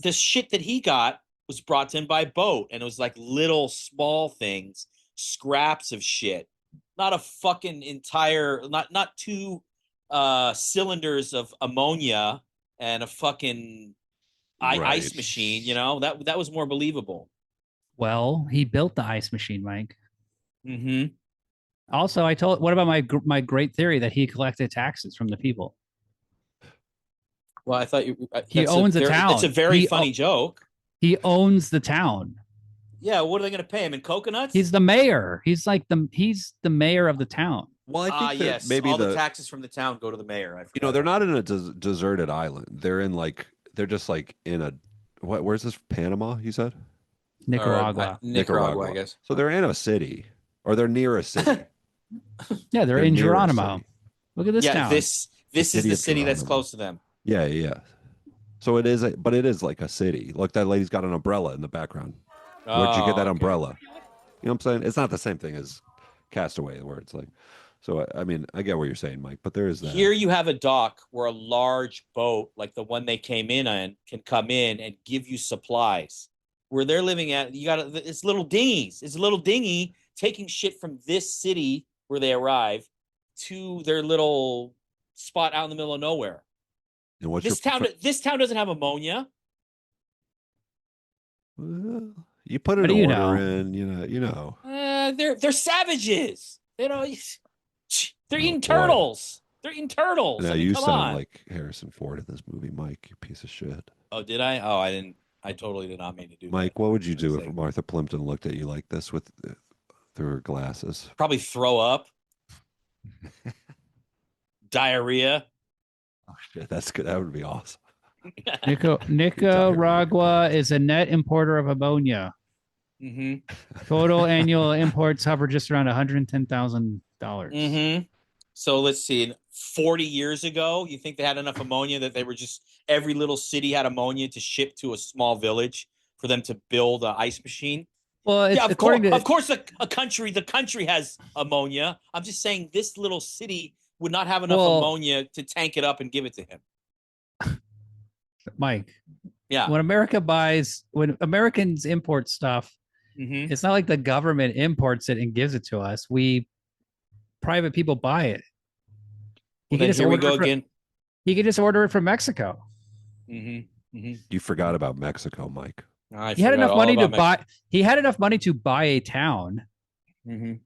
The shit that he got was brought to him by boat, and it was like little small things, scraps of shit, not a fucking entire, not two cylinders of ammonia and a fucking ice Right. machine. You know, that was more believable. Well, he built the ice machine, Mike. Mm-hmm. Also, what about my great theory that he collected taxes from the people? Well, I thought He owns a town. It's a very funny joke. He owns the town. Yeah, what are they going to pay him in coconuts? He's the mayor. He's the mayor of the town. Well, I think that yes, maybe all the taxes from the town go to the mayor. they're not in a deserted island. They're just like in a where's this, Panama, you said? Nicaragua. Nicaragua, I guess. So they're in a city, or they're near a city. Yeah, they're in near a Geronimo. city. Look at this town. This is city the of city that's Geronimo. close to them. Yeah. So it is, but it is like a city. Look, that lady's got an umbrella in the background. Where'd you get that umbrella? You know what I'm saying? It's not the same thing as Castaway, where it's like. So I mean, I get what you're saying, Mike, but there is that. Here you have a dock where a large boat, like the one they came in on, can come in and give you supplies. Where they're living at, it's little dinghies. It's a little dinghy taking shit from this city where they arrive to their little spot out in the middle of nowhere. And what's This town doesn't have ammonia. Well, you put an What do you order know? in, you know. They're savages. They're eating boy. turtles. They're eating turtles. Now I mean, you come sound on. like Harrison Ford in this movie, Mike. You piece of shit. Oh, did I? Oh, I didn't. I totally did not mean to do that. Mike, what would you do if Like, Martha Plimpton looked at you like this with through her glasses? probably throw up, diarrhea. Oh shit, that's good. That would be awesome. Nicaragua is a net importer of ammonia. Mm-hmm. Total annual imports hover just around $110,000. Mm-hmm. So let's see. 40 years ago, you think they had enough ammonia that they were just every little city had ammonia to ship to a small village for them to build an ice machine? Well, it's Yeah, according to of course, the country has ammonia. I'm just saying this little city would not have enough ammonia to tank it up and give it to him. Mike. Yeah. When Americans import stuff, Mm-hmm. it's not like the government imports it and gives it to us. Private people buy it. Well, then here we go again. He could just order it from Mexico. Mm-hmm. Mm-hmm. You forgot about Mexico, Mike. He had enough money to buy. He had enough money to buy a town. Mm-hmm.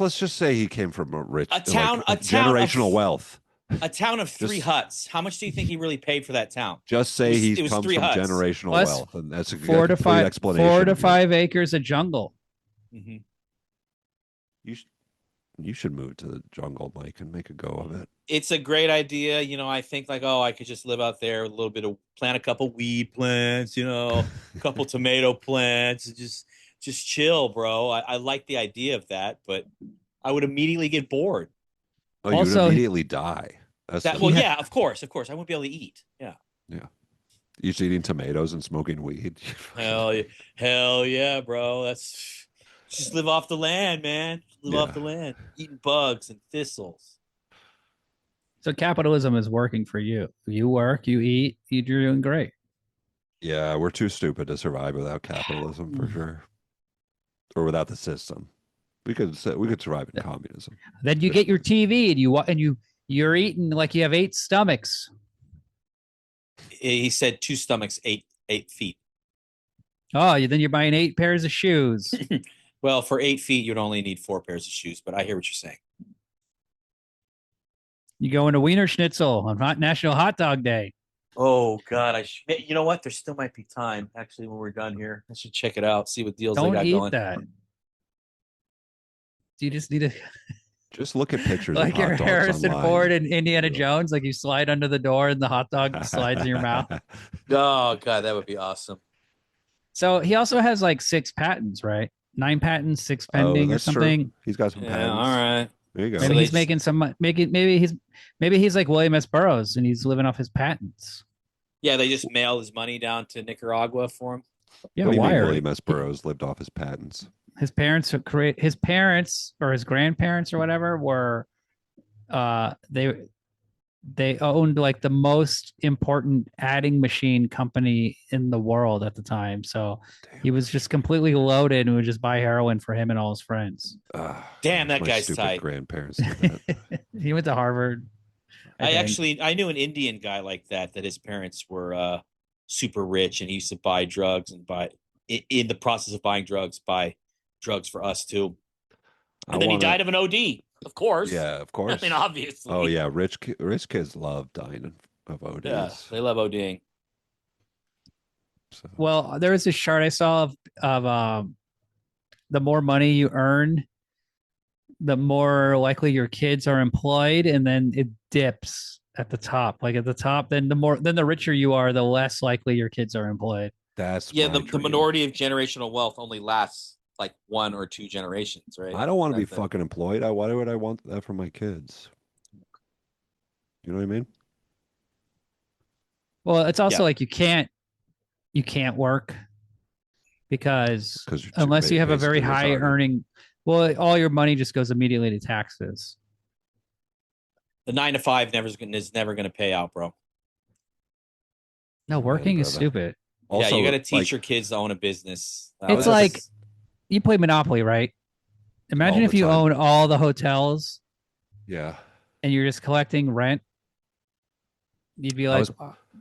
Let's just say he came from a town generational wealth. A town of three huts. How much do you think he really paid for that town? Just say he comes from huts. generational Plus wealth, and that's a 4 to 5 explanation. 4 to 5 acres of jungle. Mm-hmm. You should move to the jungle, Mike, and make a go of it. It's a great idea. I think like, I could just live out there with a little bit of plant a couple weed plants, a couple tomato plants, just chill, bro. I like the idea of that, but I would immediately get bored. Oh, you would immediately die. Yeah, of course. I wouldn't be able to eat. Yeah. Yeah. You're just eating tomatoes and smoking weed. Hell yeah, bro. That's just live off the land, man. Live off the land, eating bugs and thistles. So capitalism is working for you. You work, you eat, you're doing great. Yeah, we're too stupid to survive without capitalism for sure, or without the system. We could survive in communism. Then you get your TV and you're eating like you have 8 stomachs. He said 2 stomachs, 8 feet. Oh, then you're buying 8 pairs of shoes. Well, for 8 feet, you'd only need 4 pairs of shoes, but I hear what you're saying. You go into Wiener Schnitzel on National Hot Dog Day. Oh God, you know what? There still might be time actually when we're done here. I should check it out, see what deals Don't they got eat going. that. You just need to just look at pictures like of your hot dogs Harrison online. Ford and Indiana Jones, like you slide under the door and the hot dog slides in your mouth. Oh God, that would be awesome. So he also has like 6 patents, right? 9 patents, 6 pending or something. True. He's got some patents. All right. There you go. Maybe he's making some. Maybe he's like William S. Burroughs and he's living off his patents. Yeah, they just mail his money down to Nicaragua for him. Yeah, What do you mean Weir. William S. Burroughs lived off his patents? His parents or his grandparents or whatever were they owned like the most important adding machine company in the world at the time. So Damn, he was just completely loaded and would just buy heroin for him and all his friends. Damn, that my guy's stupid tight. grandparents did that. He went to Harvard. I knew an Indian guy like that his parents were super rich, and he used to buy drugs and in the process of buying drugs, buy drugs for us too. And then he died of an OD, of course. Yeah, of course. I mean, obviously. Oh yeah, rich kids love dying of ODs. Yeah, they love ODing. So. Well, there was this chart I saw of the more money you earn, the more likely your kids are employed, and then it dips at the top. Like at the top, then the richer you are, the less likely your kids are employed. That's the minority of generational wealth only lasts like 1 or 2 generations, right? I don't want to be fucking employed. Why would I want that for my kids? You know what I mean? Well, it's also like you can't work because unless you have a very high earning, well, all your money just goes immediately to taxes. The 9 to 5 is never going to pay out, bro. No, working is stupid. Also, yeah, you got to teach your kids to own a business. It's like you play Monopoly, right? Imagine if you own all the hotels. Yeah. And you're just collecting rent. You'd be like,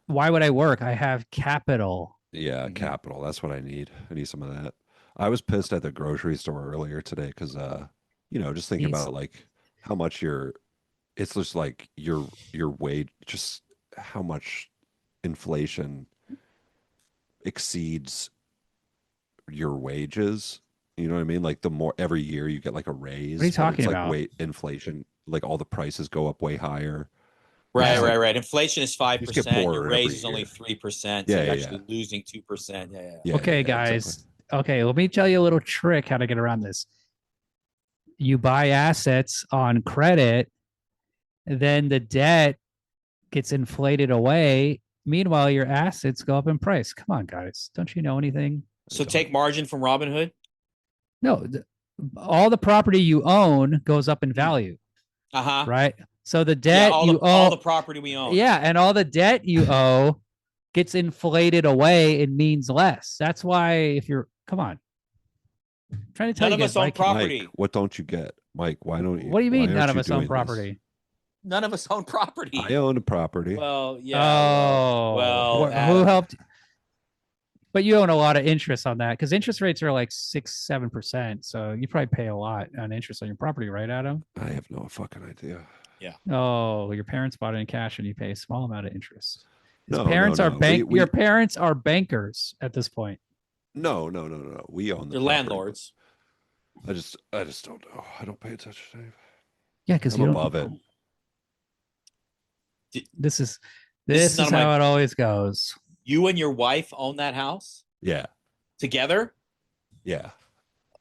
why would I work? I have capital. Yeah, capital. That's what I need. I need some of that. I was pissed at the grocery store earlier today because, just thinking about like how much it's just like your wage, just how much inflation exceeds your wages. You know what I mean? Like the more every year you get like a raise. What are you talking about? Like inflation, like all the prices go up way higher. Right. Inflation is 5%. Your raise is only 3%. Yeah, so you're actually losing 2%. Yeah. Okay, guys. Exactly. Okay, let me tell you a little trick how to get around this. You buy assets on credit, then the debt gets inflated away. Meanwhile, your assets go up in price. Come on, guys. Don't you know anything? So take margin from Robinhood? No, all the property you own goes up in value. Right? So the debt you owe, all the property we own. Yeah, and all the debt you owe gets inflated away. It means less. That's why if you're, come on. I'm trying to tell none you of us own property. Mike, what don't you get? Mike, why don't you? What do you mean none of us own property? This? None of us own property. I own a property. Well, yeah. Well, who helped? But you own a lot of interest on that because interest rates are like 6-7%. So you probably pay a lot on interest on your property, right, Adam? I have no fucking idea. Yeah. Oh, your parents bought it in cash and you pay a small amount of interest. Your parents are bankers at this point. No. We own the They're landlords. I just don't know. I don't pay attention. Yeah, because I'm above it. This is how it always goes. You and your wife own that house? Yeah. Together? Yeah.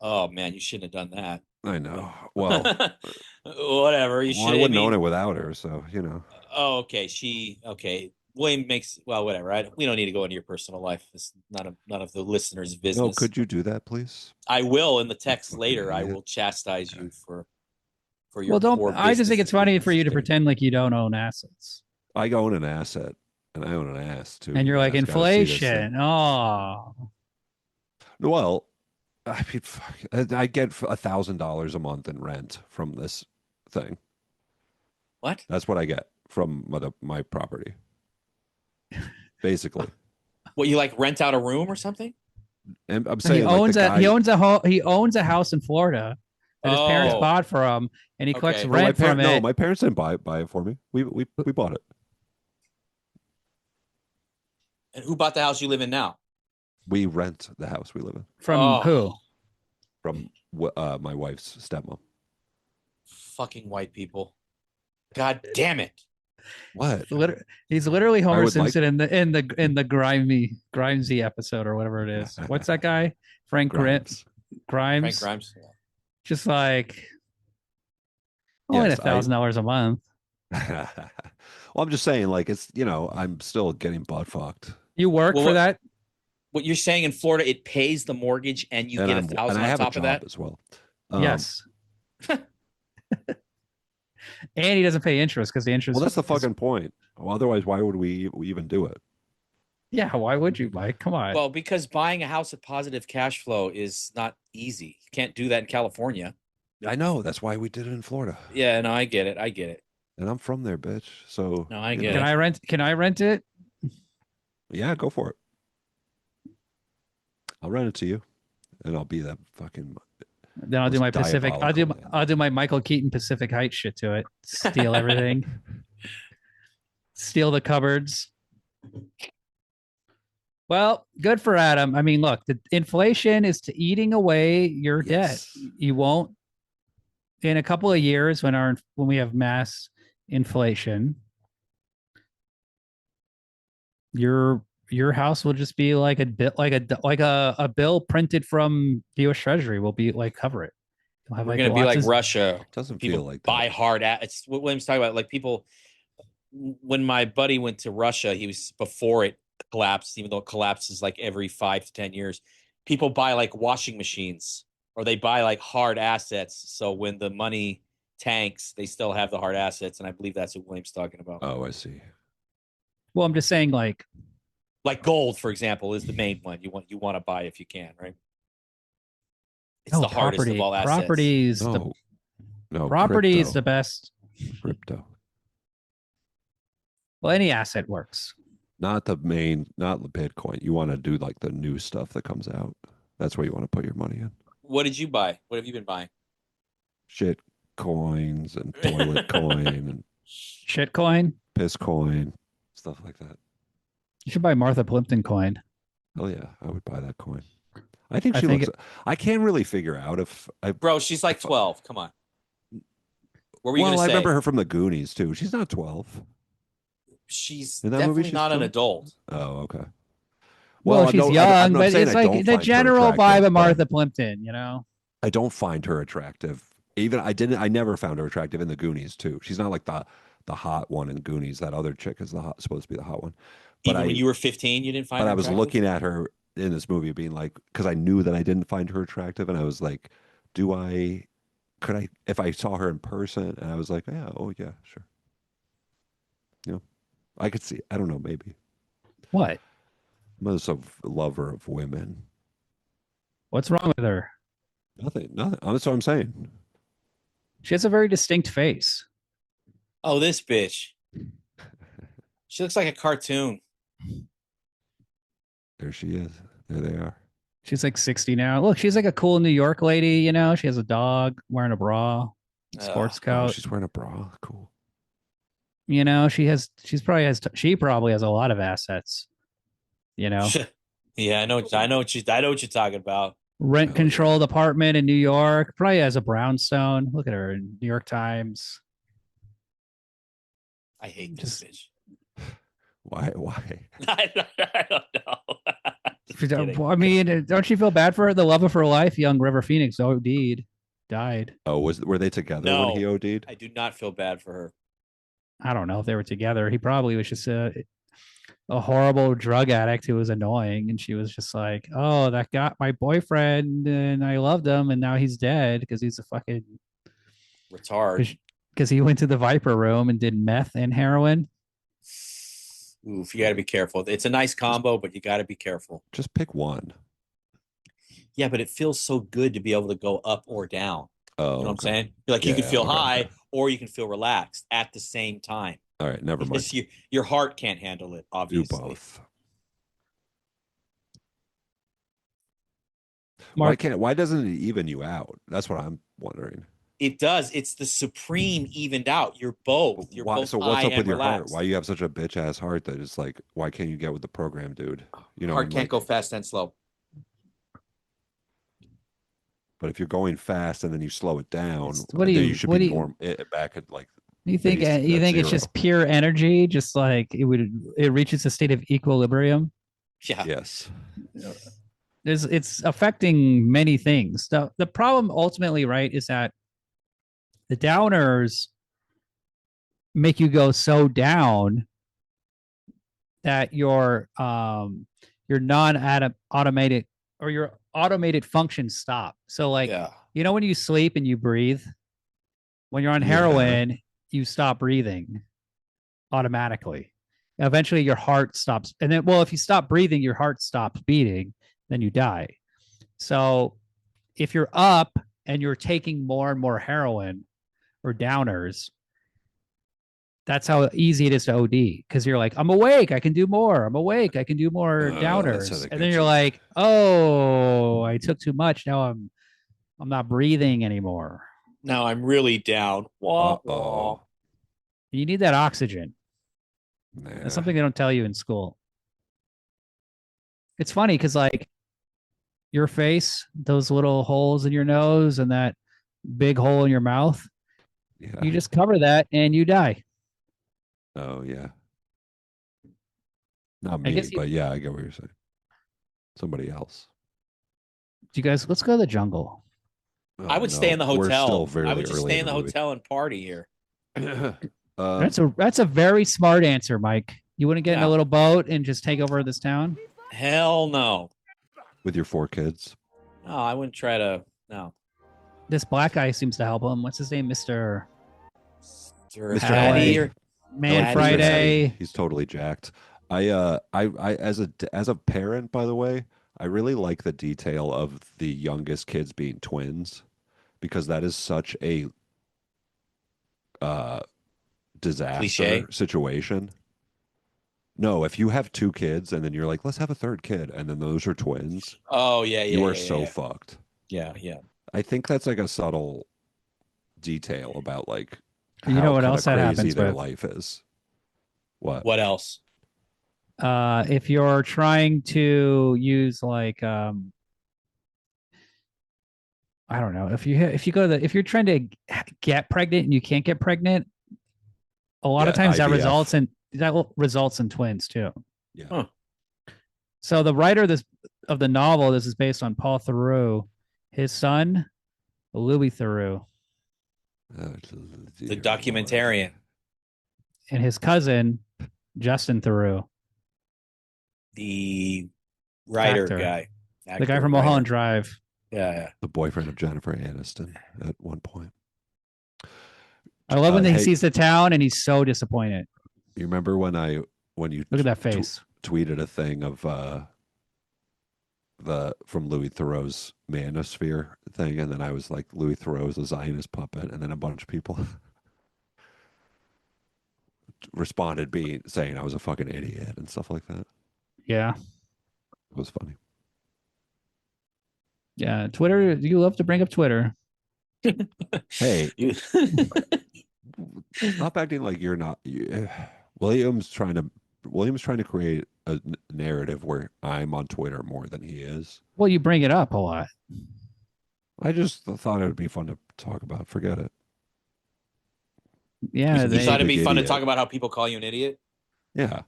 Oh man, you shouldn't have done that. I know. Well, whatever. I wouldn't own it without her, so you know. Oh, okay. William makes whatever. We don't need to go into your personal life. It's none of the listeners' business. No, could you do that, please? I will in the text later. I will chastise you for your. Well, I just think it's funny for you to pretend like you don't own assets. I own an asset, and I own an ass too. And you're like inflation. Oh. Well, I mean, I get $1,000 a month in rent from this thing. What? That's what I get from my property. Basically. What, you like rent out a room or something? And I'm saying he owns a house in Florida that his parents bought for him, and he collects rent from it. No, my parents didn't buy it for me. We bought it. And who bought the house you live in now? We rent the house we live in. From who? From my wife's stepmom. Fucking white people. God damn it. What? He's literally Homer Simpson in the Grimesy episode or whatever it is. What's that guy? Frank Grimes. Frank Grimes. Yeah. Just like only $1,000 a month. Well, I'm just saying, like, it's, I'm still getting butt fucked. You work Well, for that? what you're saying in Florida, it pays the mortgage and you And get I'm and 1,000 I on have a top of job that. as well. Yes. And he doesn't pay interest because the interest. Well, that's the is- fucking point. Well, otherwise, why would we even do it? Yeah, why would you, Mike? Come on. Well, because buying a house with positive cash flow is not easy. You can't do that in California. I know. That's why we did it in Florida. Yeah, no, I get it. I get it. And I'm from there, bitch. So, No, I you get know. it. Can I rent it? Yeah, go for it. I'll rent it to you, and I'll be that fucking Then I'll do my most Pacific. diabolical man. I'll do my Michael Keaton Pacific Heights shit to it. Steal everything. Steal the cupboards. Well, good for Adam. I mean, look, the inflation is to eating away your debt. Yes. You won't in a couple of years when we have mass inflation, your house will just be like a bit like a bill printed from the U.S. Treasury will be like cover it. You'll have We're like going to be lots like of- Russia. Doesn't People feel like buy that. hard at it's what William's talking about. Like people, when my buddy went to Russia, he was before it collapsed, even though it collapses like every 5 to 10 years. People buy like washing machines or they buy like hard assets. So when the money tanks, they still have the hard assets. And I believe that's what William's talking about. Oh, I see. Well, I'm just saying, like Gold, for example, is the main one you want to buy if you can, right? It's no, the hardest of all assets. properties. No, no, Property is crypto. the best. Crypto. Well, any asset works. Not the Bitcoin. You want to do like the new stuff that comes out. That's where you want to put your money in. What did you buy? What have you been buying? Shit coins and toilet coin and Shitcoin. piss coin, stuff like that. You should buy Martha Plimpton coin. Oh yeah, I would buy that coin. I think I she think looks. I can't really figure out if I. Bro, she's like 12. Come on. What were you Well, going to I say? remember her from the Goonies too. She's not 12. She's In that movie, definitely she's not an 12? adult. Oh, okay. Well, I she's don't- young, I'm not but saying it's I like don't the find her general attractive, vibe of but Martha Plimpton, you know? I don't find her attractive. Even I never found her attractive in the Goonies too. She's not like the hot one in Goonies. That other chick is supposed to be the hot one. But Even when you were 15, you didn't find but her I was attractive? looking at her in this movie being like, because I knew that I didn't find her attractive, and I was like, could I, if I saw her in person, and I was like, yeah, oh yeah, sure. I could see, I don't know, maybe. What? I'm just a lover of women. What's wrong with her? Nothing. That's what I'm saying. She has a very distinct face. Oh, this bitch. She looks like a cartoon. There she is. There they are. She's like 60 now. Look, she's like a cool New York lady, you know? She has a dog, wearing a bra, sports Oh, coat. she's wearing a bra. Cool. You know, she probably has a lot of assets. You know, Yeah, I know what you're talking about. rent Oh, controlled yeah. apartment in New York. Probably has a brownstone. Look at her in New York Times. I hate Just- this Why? bitch. I don't know. Just kidding. I mean, don't you feel bad for her? The love of her life, young River Phoenix, died. Oh, were they together when he No. OD'd? I do not feel bad for her. I don't know if they were together. He probably was just a horrible drug addict who was annoying, and she was just like, "Oh, that got my boyfriend, and I loved him, and now he's dead because he's a fucking Retard. because he went to the Viper Room and did meth and heroin." Oof, you got to be careful. It's a nice combo, but you got to be careful. Just pick one. Yeah, but it feels so good to be able to go up or down. Oh, You know what I'm okay. saying? Like you can Yeah, feel okay, high okay. or you can feel relaxed at the same time. All right, never mind. Because your heart can't handle it, Do obviously. both. Mark, Why doesn't it even you out? That's what I'm wondering. It does. It's the supreme evened out. You're both. You're both So what's high up with and your heart? relaxed. Why you have such a bitch ass heart that it's like, why can't you get with the program, dude? You know, Heart I'm can't like, go fast and slow. but if you're going fast and then you slow it down, What do then you- you should what be do you- back at like you think base you at think it's zero. just pure energy, just like it reaches a state of equilibrium? Yeah. Yes. It's affecting many things. The problem ultimately, right, is that the downers make you go so down that your non-automated or your automated functions stop. So like Yeah. when you sleep and you breathe, when you're on Yeah. heroin, you stop breathing automatically. Eventually your heart stops. And then if you stop breathing, your heart stops beating, then you die. So if you're up and you're taking more and more heroin or downers, that's how easy it is to OD because you're like, I'm awake, I can do more. I'm awake, I can do more That's how downers. they And then get you're you. like, oh, I took too much. Now I'm not breathing anymore. Now I'm really down. Wah, wah. Uh-oh. You need that oxygen. Nah. That's something they don't tell you in school. It's funny because like your face, those little holes in your nose and that big hole in your mouth, Yeah. you just cover that and you die. Oh yeah. Not I me, guess but yeah, I get what you're saying. Somebody else. you guys, let's go to the jungle. Oh, I would stay in the We're hotel. still very I would just early stay in the movie. hotel and party here. That's a very smart answer, Mike. You wouldn't get in a Yeah. little boat and just take over this town? Hell no. with your 4 kids. No, I wouldn't try to. No. This black guy seems to help him. What's his name? Mr. Mr. Hattie Hattie. or Man Hattie. Friday. He's totally jacked. I as a parent, by the way, I really like the detail of the youngest kids being twins because that is such a disaster Cliche. situation. No, if you have 2 kids and then you're like, let's have a third kid, and then those are twins, Oh yeah, yeah. you are yeah, so yeah. fucked. Yeah, yeah. I think that's like a subtle detail about like You know how what kind else of that crazy happens their with? life is. What? What else? If you're trying to use like I don't know, if you go to if you're trying to get pregnant and you can't get pregnant, a lot of Yeah, times IVF. that results in twins too. Yeah. Huh. So the writer of the novel, this is based on Paul Theroux, his son, Louis Theroux, The documentarian. and his cousin, Justin Theroux, The writer Actor. guy. the guy from writer. Mulholland Drive. Yeah, yeah. The boyfriend of Jennifer Aniston at one point. I love when he Hey, sees the town and he's so disappointed. you remember when you Look at that face. tweeted a thing of from Louis Theroux's Manosphere thing, and then I was like, Louis Theroux's a Zionist puppet, and then a bunch of people responded saying I was a fucking idiot and stuff like that. Yeah. It was funny. Yeah. Twitter, you love to bring up Twitter. Hey, You- stop acting like you're not. William's trying to create a narrative where I'm on Twitter more than he is. Well, you bring it up a lot. I just thought it would be fun to talk about. Forget it. Yeah. you He's thought a it'd be big fun to idiot. talk about how people call you an idiot? Yeah.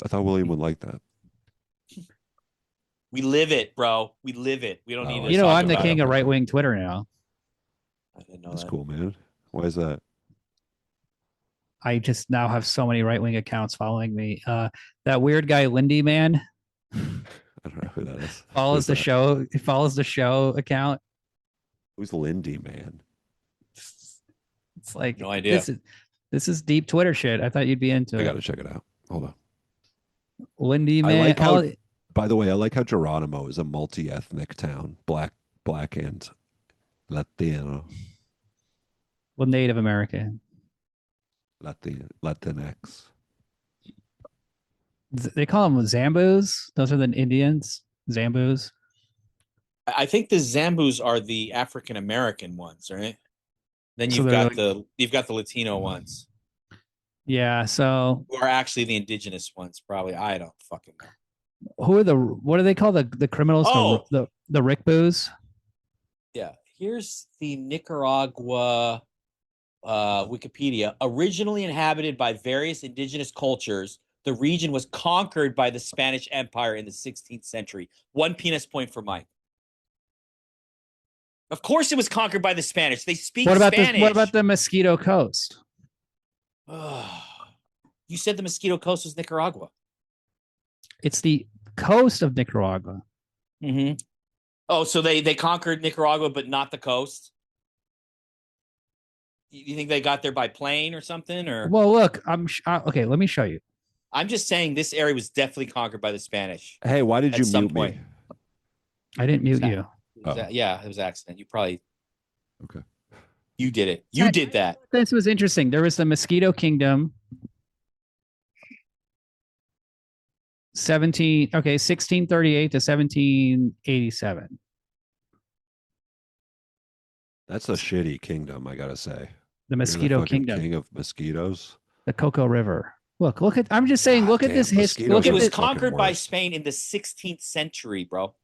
I thought William would like that. We live it, bro. We live it. We don't need to. You know, talk I'm the about king it. of right wing Twitter now. I didn't know That's that. cool, man. Why is that? I just now have so many right wing accounts following me. That weird guy, Lindy Man, I don't know who that is. follows Who's the that? show. He follows the show account. Who's Lindy, man? It's like No idea. This is deep Twitter shit. I thought you'd be into I it. got to check it out. Hold on. Lindy I Man. like how, by the way, I like how Geronimo is a multi-ethnic town, black and Latino, well, Native American. Latinx. They call them Zambus. Those are the Indians. Zambus. I think the Zambus are the African American ones, right? Then So you've they're got the Latino ones Yeah. So who are actually the indigenous ones. Probably, I don't fucking know. what do they call the criminals? Oh. The Rick Boos. Yeah, here's the Nicaragua Wikipedia. Originally inhabited by various indigenous cultures, the region was conquered by the Spanish Empire in the 16th century. 1 penis point for Mike. Of course, it was conquered by the Spanish. They speak Spanish. What about the Mosquito Coast? You said the Mosquito Coast was Nicaragua. It's the coast of Nicaragua. Mm-hmm. Oh, so they conquered Nicaragua, but not the coast? You think they got there by plane or something? Or Well, look, okay. Let me show you. I'm just saying this area was definitely conquered by the Spanish. Hey, why did At you some mute point. me? I didn't mute you. Yeah, it was an accident. You probably Okay. You did it. You did that. This was interesting. There was the Mosquito Kingdom. 1638 to 1787. That's a shitty kingdom, I gotta say. The You're Mosquito fucking Kingdom. king of mosquitoes. The Cocoa River. Look at. I'm just saying. God Look at damn, this history. mosquitoes Look It at was this. conquered by worst. Spain in the 16th century, bro.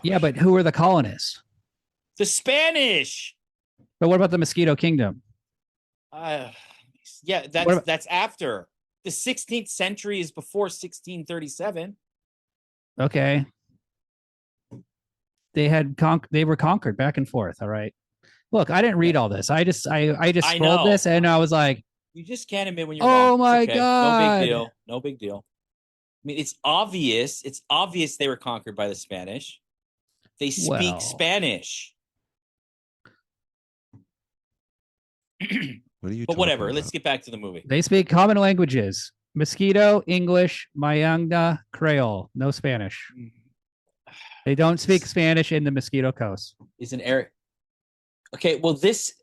Yeah, but who are the colonists? The Spanish. But what about the Mosquito Kingdom? Yeah, that's after. The 16th century is before 1637. Okay. They were conquered back and forth. All right. Look, I didn't read all this. I just I scrolled know. this and I was like, You just can't admit when you're oh wrong. my It's okay. God. No big deal. No big deal. I mean, it's obvious. It's obvious they were conquered by the Spanish. They speak Well. Spanish. What are you But whatever. talking Let's about? get back to the movie. They speak common languages: Mosquito, English, Mayangna, Creole. No Spanish. They don't speak Spanish in the Mosquito Coast. Is an area. Okay, well, this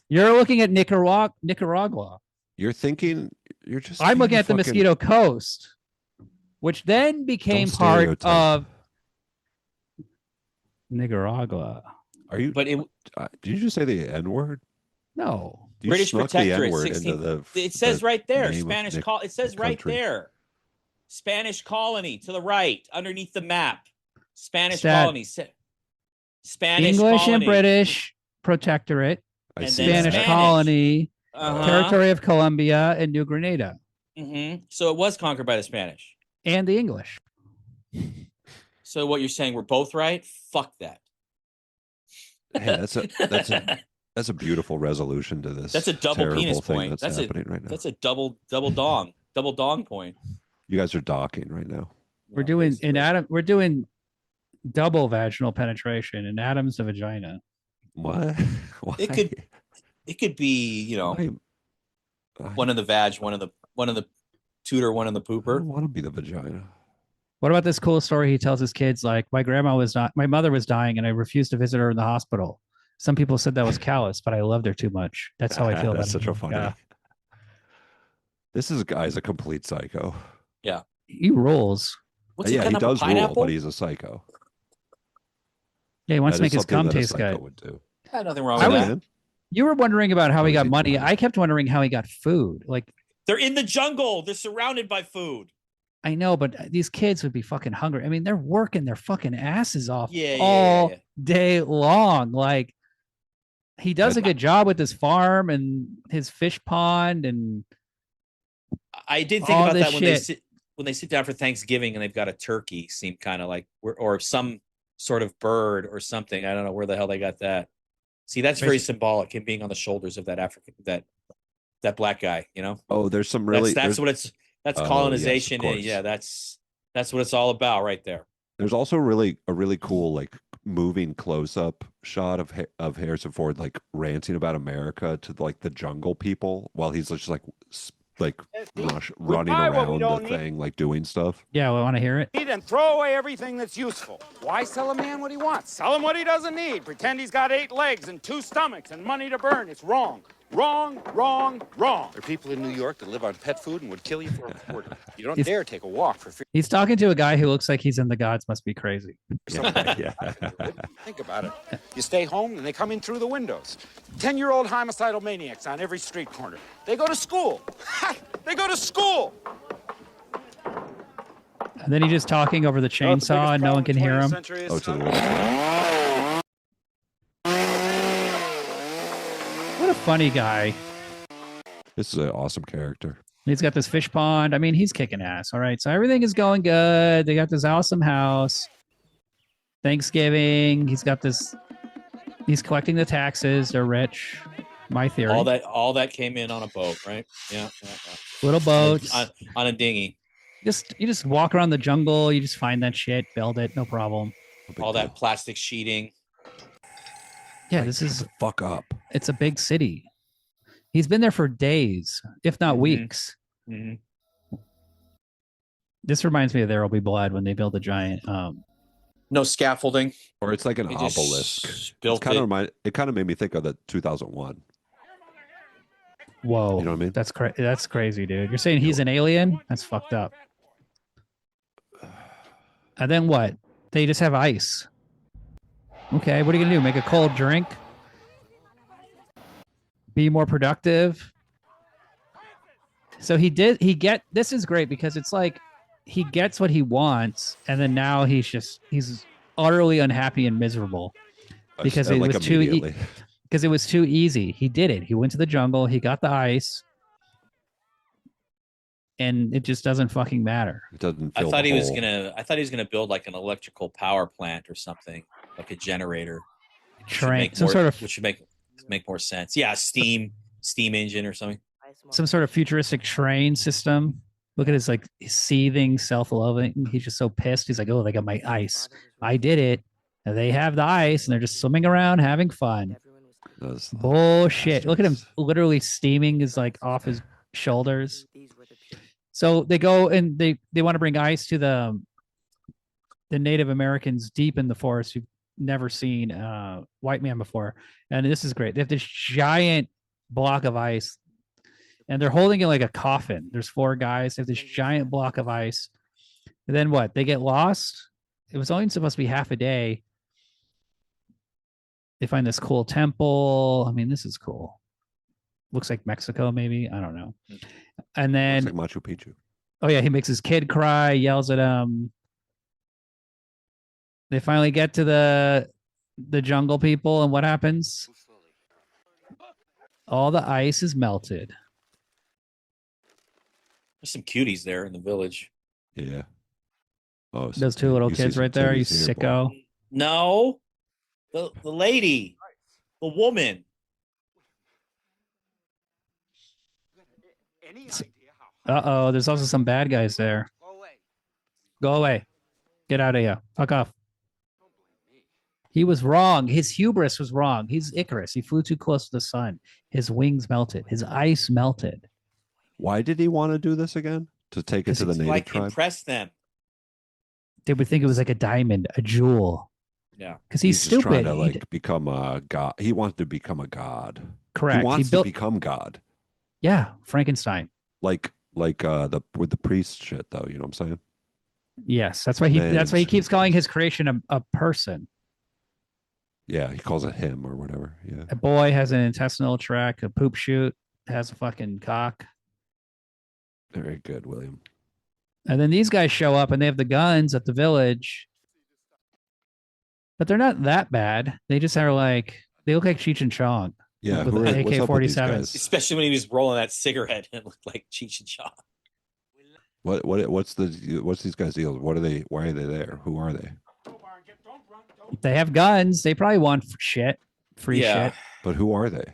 You're looking at Nicaragua. You're just I'm looking being at the fucking Mosquito Coast, which then became Don't part stereotype. of Nicaragua. Are you but it did you just say the N-word? No. You British snuck the protectorate, N-word 16 into the it says the right there, name of Spanish Nick- call. It says right country. there, Spanish colony to the right underneath the map. Spanish Stat- colony. Spanish English colony. and British protectorate, I And see then Spanish that. colony, Uh-huh. territory of Colombia and New Grenada, So it was conquered by the Spanish. and the English. So what you're saying, we're both right? Fuck that. Hey, that's a beautiful resolution to this. That's a double terrible penis thing point. that's That's happening right now. That's a double dong point. You guys are docking right now. We're Yeah, doing basically. we're doing double vaginal penetration in Adam's vagina. What? Why? It could be, you know, Why? one in the vag, one in the tutor, one in the I don't pooper. want to be the vagina. What about this cool story he tells his kids? Like, my mother was dying and I refused to visit her in the hospital. Some people said that was callous, but I loved her too much. That's how I feel That's about such it. a funny. Yeah. This guy's a complete psycho. He rules. What's Yeah, he cutting up a does rule, pineapple? but he's a psycho. Yeah, he wants to That make is his something cum that a taste psycho good. would do. Yeah, nothing wrong I with was- that. You were wondering about how he How got is he money. doing? I kept wondering how he got food. Like, They're in the jungle. They're surrounded by food. I know, but these kids would be fucking hungry. I mean, they're working their fucking asses off Yeah, all day long. Like, he does a good job with his farm and his fish pond, and I did think all about this that shit. when they sit down for Thanksgiving and they've got a turkey. Seemed kind of like or some sort of bird or something. I don't know where the hell they got that. See, that's very symbolic. Him being on the shoulders of that African that black guy. You know, Oh, there's some really. that's what it's. That's colonization. Yes, of course. Yeah, that's what it's all about right there. There's also a really cool like moving close up shot of Harrison Ford like ranting about America to like the jungle people while he's just like running buy what we around don't the need. thing like doing stuff. yeah, we want to hear it. Eat and throw away everything that's useful. Why sell a man what he wants? Sell him what he doesn't need. Pretend he's got 8 legs and 2 stomachs and money to burn. It's wrong. Wrong, wrong, wrong. There are people in New York that live on pet food and would kill you for a quarter. You don't dare take a walk for fear. He's talking to a guy who looks like he's in The Gods Must Be Crazy. Yeah. Think about it. You stay home and they come in through the windows. 10-year-old homicidal maniacs on every street corner. They go to school. They go to school. And then he's just talking over the chainsaw and no one can hear him. Oh, to the left. What a funny guy. This is an awesome character. He's got this fish pond. I mean, he's kicking ass. All right. So everything is going good. They got this awesome house. Thanksgiving. He's collecting the taxes. They're rich. My theory. All that came in on a boat, right? Yeah. Little boats. On a dinghy. You just walk around the jungle. You just find that shit, build it, no problem. All that plastic sheeting. Yeah, like, this is the fuck up. It's a big city. He's been there for days, if not weeks. Mm-hmm. This reminds me of There Will Be Blood when they build a giant. No scaffolding, or it's like an They just obelisk. built It kind of made me think of the 2001. Whoa, You know what I mean? That's crazy, dude. You're saying he's an alien? That's fucked up. And then what? They just have ice. Okay, what are you gonna do? Make a cold drink? Be more productive? So this is great because it's like he gets what he wants, and then now he's utterly unhappy and miserable because it was because it was too easy. He did it. He went to the jungle, he got the ice, and it just doesn't fucking matter. It doesn't. I thought he was gonna build like an electrical power plant or something, like a generator. Which should make more sense. Yeah, steam engine or something. Some sort of futuristic train system. Look at his like seething, self-loathing. He's just so pissed. He's like, "Oh, they got my ice. I did it. And they have the ice, and they're just swimming around having fun." Bullshit. Look at him literally steaming is like off his shoulders. So they go and they want to bring ice to the Native Americans deep in the forest who've never seen white man before. And this is great. They have this giant block of ice and they're holding it like a coffin. There's 4 guys. They have this giant block of ice. And then what? They get lost. It was only supposed to be half a day. They find this cool temple. I mean, this is cool. Looks like Mexico, maybe. I don't know. And then looks like Machu Picchu. Oh yeah, he makes his kid cry, yells at him. They finally get to the jungle people, and what happens? All the ice is melted. There's some cuties there in the village. Yeah. Oh, those 2 little kids right there. You sicko. No, the lady, the woman. Uh-oh, there's also some bad guys there. Go away. Get out of here. Fuck off. He was wrong. His hubris was wrong. He's Icarus. He flew too close to the sun. His wings melted. His ice melted. Why did he want to do this again? To take it to the native tribe? Impress them. They would think it was like a diamond, a jewel. Yeah. Because he's stupid. Trying to like become a god. He wants to become a god. Correct. He wants to become God. Yeah, Frankenstein. Like with the priest shit though, you know what I'm saying? Yes, that's why he keeps calling his creation a person. Yeah, he calls it him or whatever. Yeah. A boy has an intestinal tract, a poop chute, has a fucking cock. Very good, William. And then these guys show up and they have the guns at the village. But they're not that bad. They just are like, they look like Cheech and Chong. Yeah, with AK-47s. Especially when he was rolling that cigarette and it looked like Cheech and Chong. What's these guys' deal? What are they? Why are they there? Who are they? They have guns. They probably want free shit. But who are they?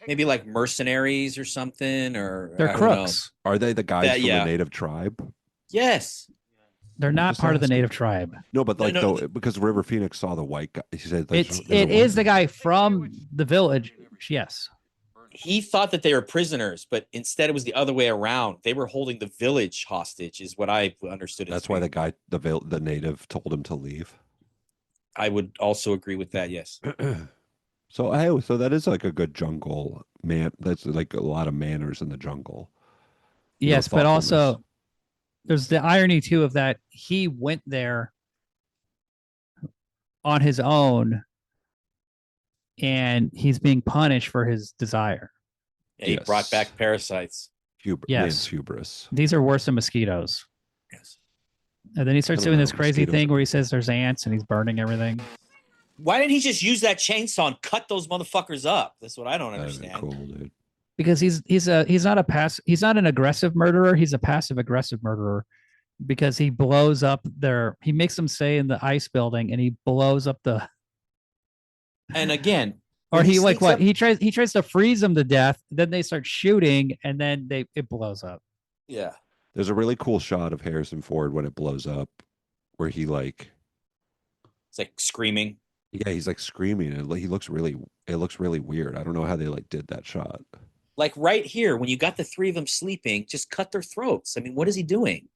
Maybe like mercenaries or something, or they're crooks. Are they the guys from the native tribe? Yes. They're not part of the native tribe. No, but like because River Phoenix saw the white guy. He said it is the guy from the village. Yes. He thought that they were prisoners, but instead it was the other way around. They were holding the village hostage, is what I understood. That's why the guy, the native, told him to leave. I would also agree with that. Yes. So that is like a good jungle man. That's like a lot of manners in the jungle. Yes, but also there's the irony too of that he went there on his own and he's being punished for his desire. Yeah, he brought back parasites. Man's hubris. These are worse than mosquitoes. Yes. And then he starts doing this crazy thing where he says there's ants and he's burning everything. Why didn't he just use that chainsaw and cut those motherfuckers up? That's what I don't understand. Cool, dude. Because he's not an aggressive murderer. He's a passive aggressive murderer because he blows up he makes them stay in the ice building and he blows up the. And again, Or When he he like sneaks what? up- He tries to freeze them to death, then they start shooting, and then it blows up. Yeah. There's a really cool shot of Harrison Ford when it blows up, where he like, It's like screaming. yeah, he's like screaming, and he looks really, it looks really weird. I don't know how they like did that shot. Like right here, when you got the three of them sleeping, just cut their throats. I mean, what is he doing?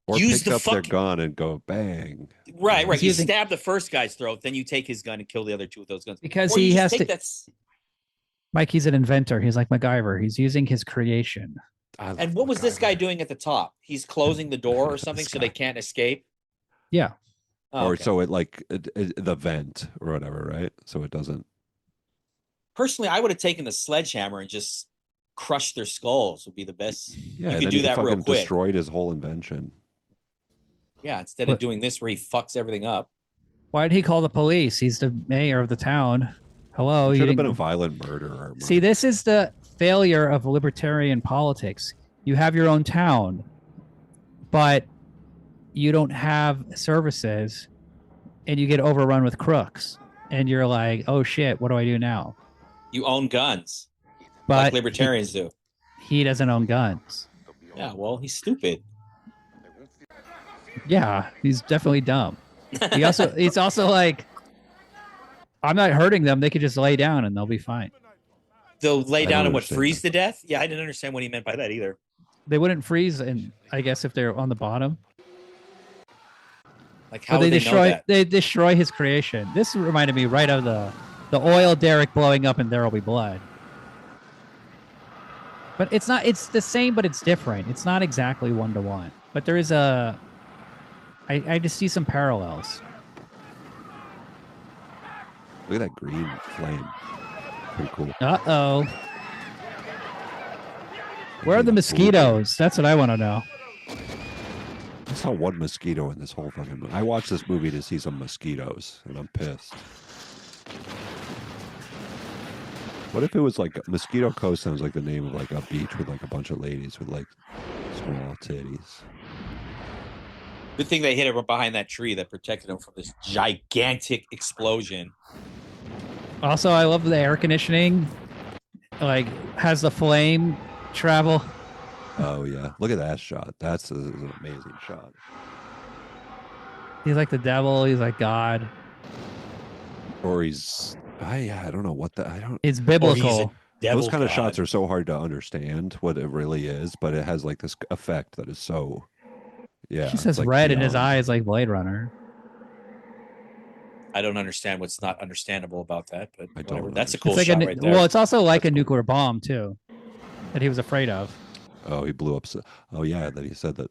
Or Use pick the up their fucking gun and go bang. right. He's You using- stab the first guy's throat, then you take his gun and kill the other two with those guns. Because Or you he just has take to. that. Mike, he's an inventor. He's like MacGyver. He's using his creation. And what was this guy doing at the top? He's closing the door or something so they can't escape. Yeah. Oh, Or okay. so it like the vent or whatever, right? So it doesn't. Personally, I would have taken the sledgehammer and just crushed their skulls. Would be the best. Yeah, You and could then do he that real fucking quick. destroyed his whole invention. Yeah, instead But- of doing this where he fucks everything up. Why did he call the police? He's the mayor of the town. Hello. He you should have didn't- been a violent murderer. See, this is the failure of libertarian politics. You have your own town, but you don't have services, and you get overrun with crooks. And you're like, oh shit, what do I do now? You own guns, But like libertarians do. he doesn't own guns. Yeah, well, he's stupid. Yeah, he's definitely dumb. He's also like, I'm not hurting them. They could just lay down and they'll be fine. They'll lay I down don't and what, understand freeze that. to death? Yeah, I didn't understand what he meant by that either. They wouldn't freeze, and I guess if they're on the bottom. Like, how But would they know that? they destroy his creation. This reminded me right of the oil derrick blowing up and there will be blood. But it's not. It's the same, but it's different. It's not exactly 1-to-1. But there is a. I just see some parallels. Look at that green flame. Pretty cool. Uh-oh. Where are the mosquitoes? That's what I want to know. I saw one mosquito in this whole fucking movie. I watched this movie to see some mosquitoes, and I'm pissed. What if it was like Mosquito Coast sounds like the name of like a beach with like a bunch of ladies with like small titties. Good thing they hit it behind that tree that protected him from this gigantic explosion. Also, I love the air conditioning. Like, has the flame travel. Oh yeah, look at that shot. That's an amazing shot. He's like the devil. He's like God. Or he's I don't know what the I don't. It's Or he's biblical. a devil Those kind of god. shots are so hard to understand what it really is, but it has like this effect that is so. Yeah, He it's, says like, red in his beyond. eyes like Blade Runner. I don't understand what's not understandable about that, but I don't whatever. That's a cool It's like shot a, right there. well, it's also like That's a cool. nuclear bomb too, that he was afraid of. Oh, he blew up. Oh yeah, that he said that.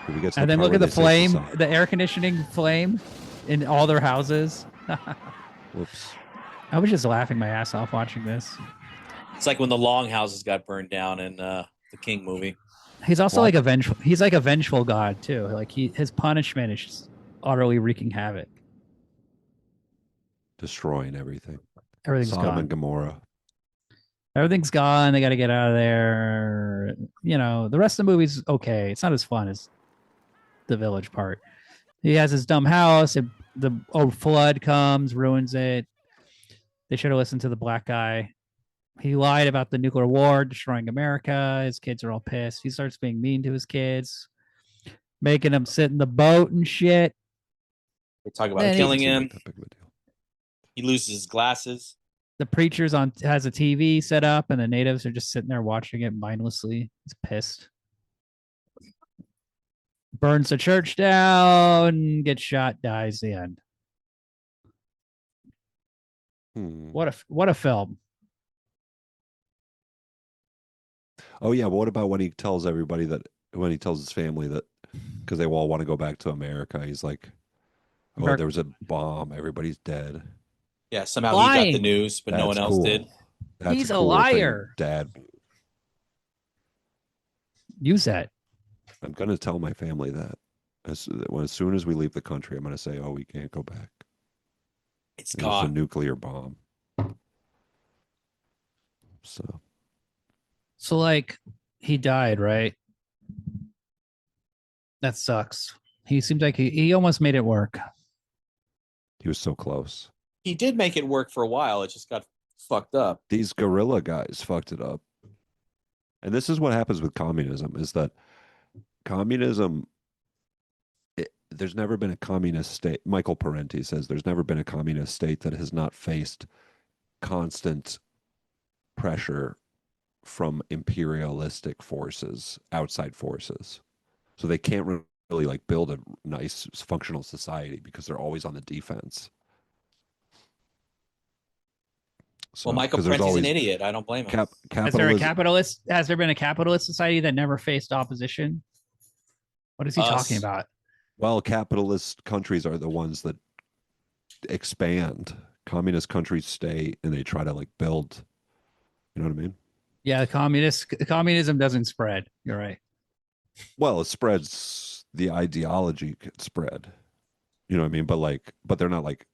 If he gets to And then part look at where the they say flame, society- the air conditioning flame in all their houses. Whoops. I was just laughing my ass off watching this. It's like when the longhouses got burned down in the King movie. He's also What? like a vengeful. He's like a vengeful god too. Like his punishment is just utterly wreaking havoc. Destroying everything. Everything's Sodom gone. and Gomorrah. Everything's gone. They got to get out of there. You know, the rest of the movie's okay. It's not as fun as the village part. He has his dumb house. The flood comes, ruins it. They should have listened to the black guy. He lied about the nuclear war destroying America. His kids are all pissed. He starts being mean to his kids, making them sit in the boat and shit. They talk about Then he- killing Doesn't seem him. like that big of a deal. He loses his glasses. The preacher's has a TV set up, and the natives are just sitting there watching it mindlessly. He's pissed. Burns the church down, gets shot, dies. The end. What a film. Oh yeah, but what about when he tells everybody that when he tells his family that because they all want to go back to America, he's like, "Oh, Mark- there was a bomb. Everybody's dead." Yeah, somehow he got Lying. the news, but no one That's else cool. did. That's He's a cool thing, liar. Dad. Use that. I'm gonna tell my family that as soon as we leave the country, I'm gonna say, "Oh, we can't go back. It's There's a gone. nuclear bomb." So So, like, he died, right? That sucks. He seems like he almost made it work. he was so close. He did make it work for a while. It just got fucked up. These guerrilla guys fucked it up. And this is what happens with communism is that communism, there's never been a communist state. Michael Parenti says there's never been a communist state that has not faced constant pressure from imperialistic forces, outside forces. So they can't really like build a nice functional society because they're always on the defense. So, Well, Michael 'cause there's Parenti's an always idiot. I don't blame him. Has there a capitalist? Has there been a capitalist society that never faced opposition? What is he talking about? Well, capitalist countries are the ones that expand. Communist countries stay and they try to like build. You know what I mean? Yeah, communism doesn't spread. You're right. Well, it spreads, the ideology could spread. You know what I mean? But they're not like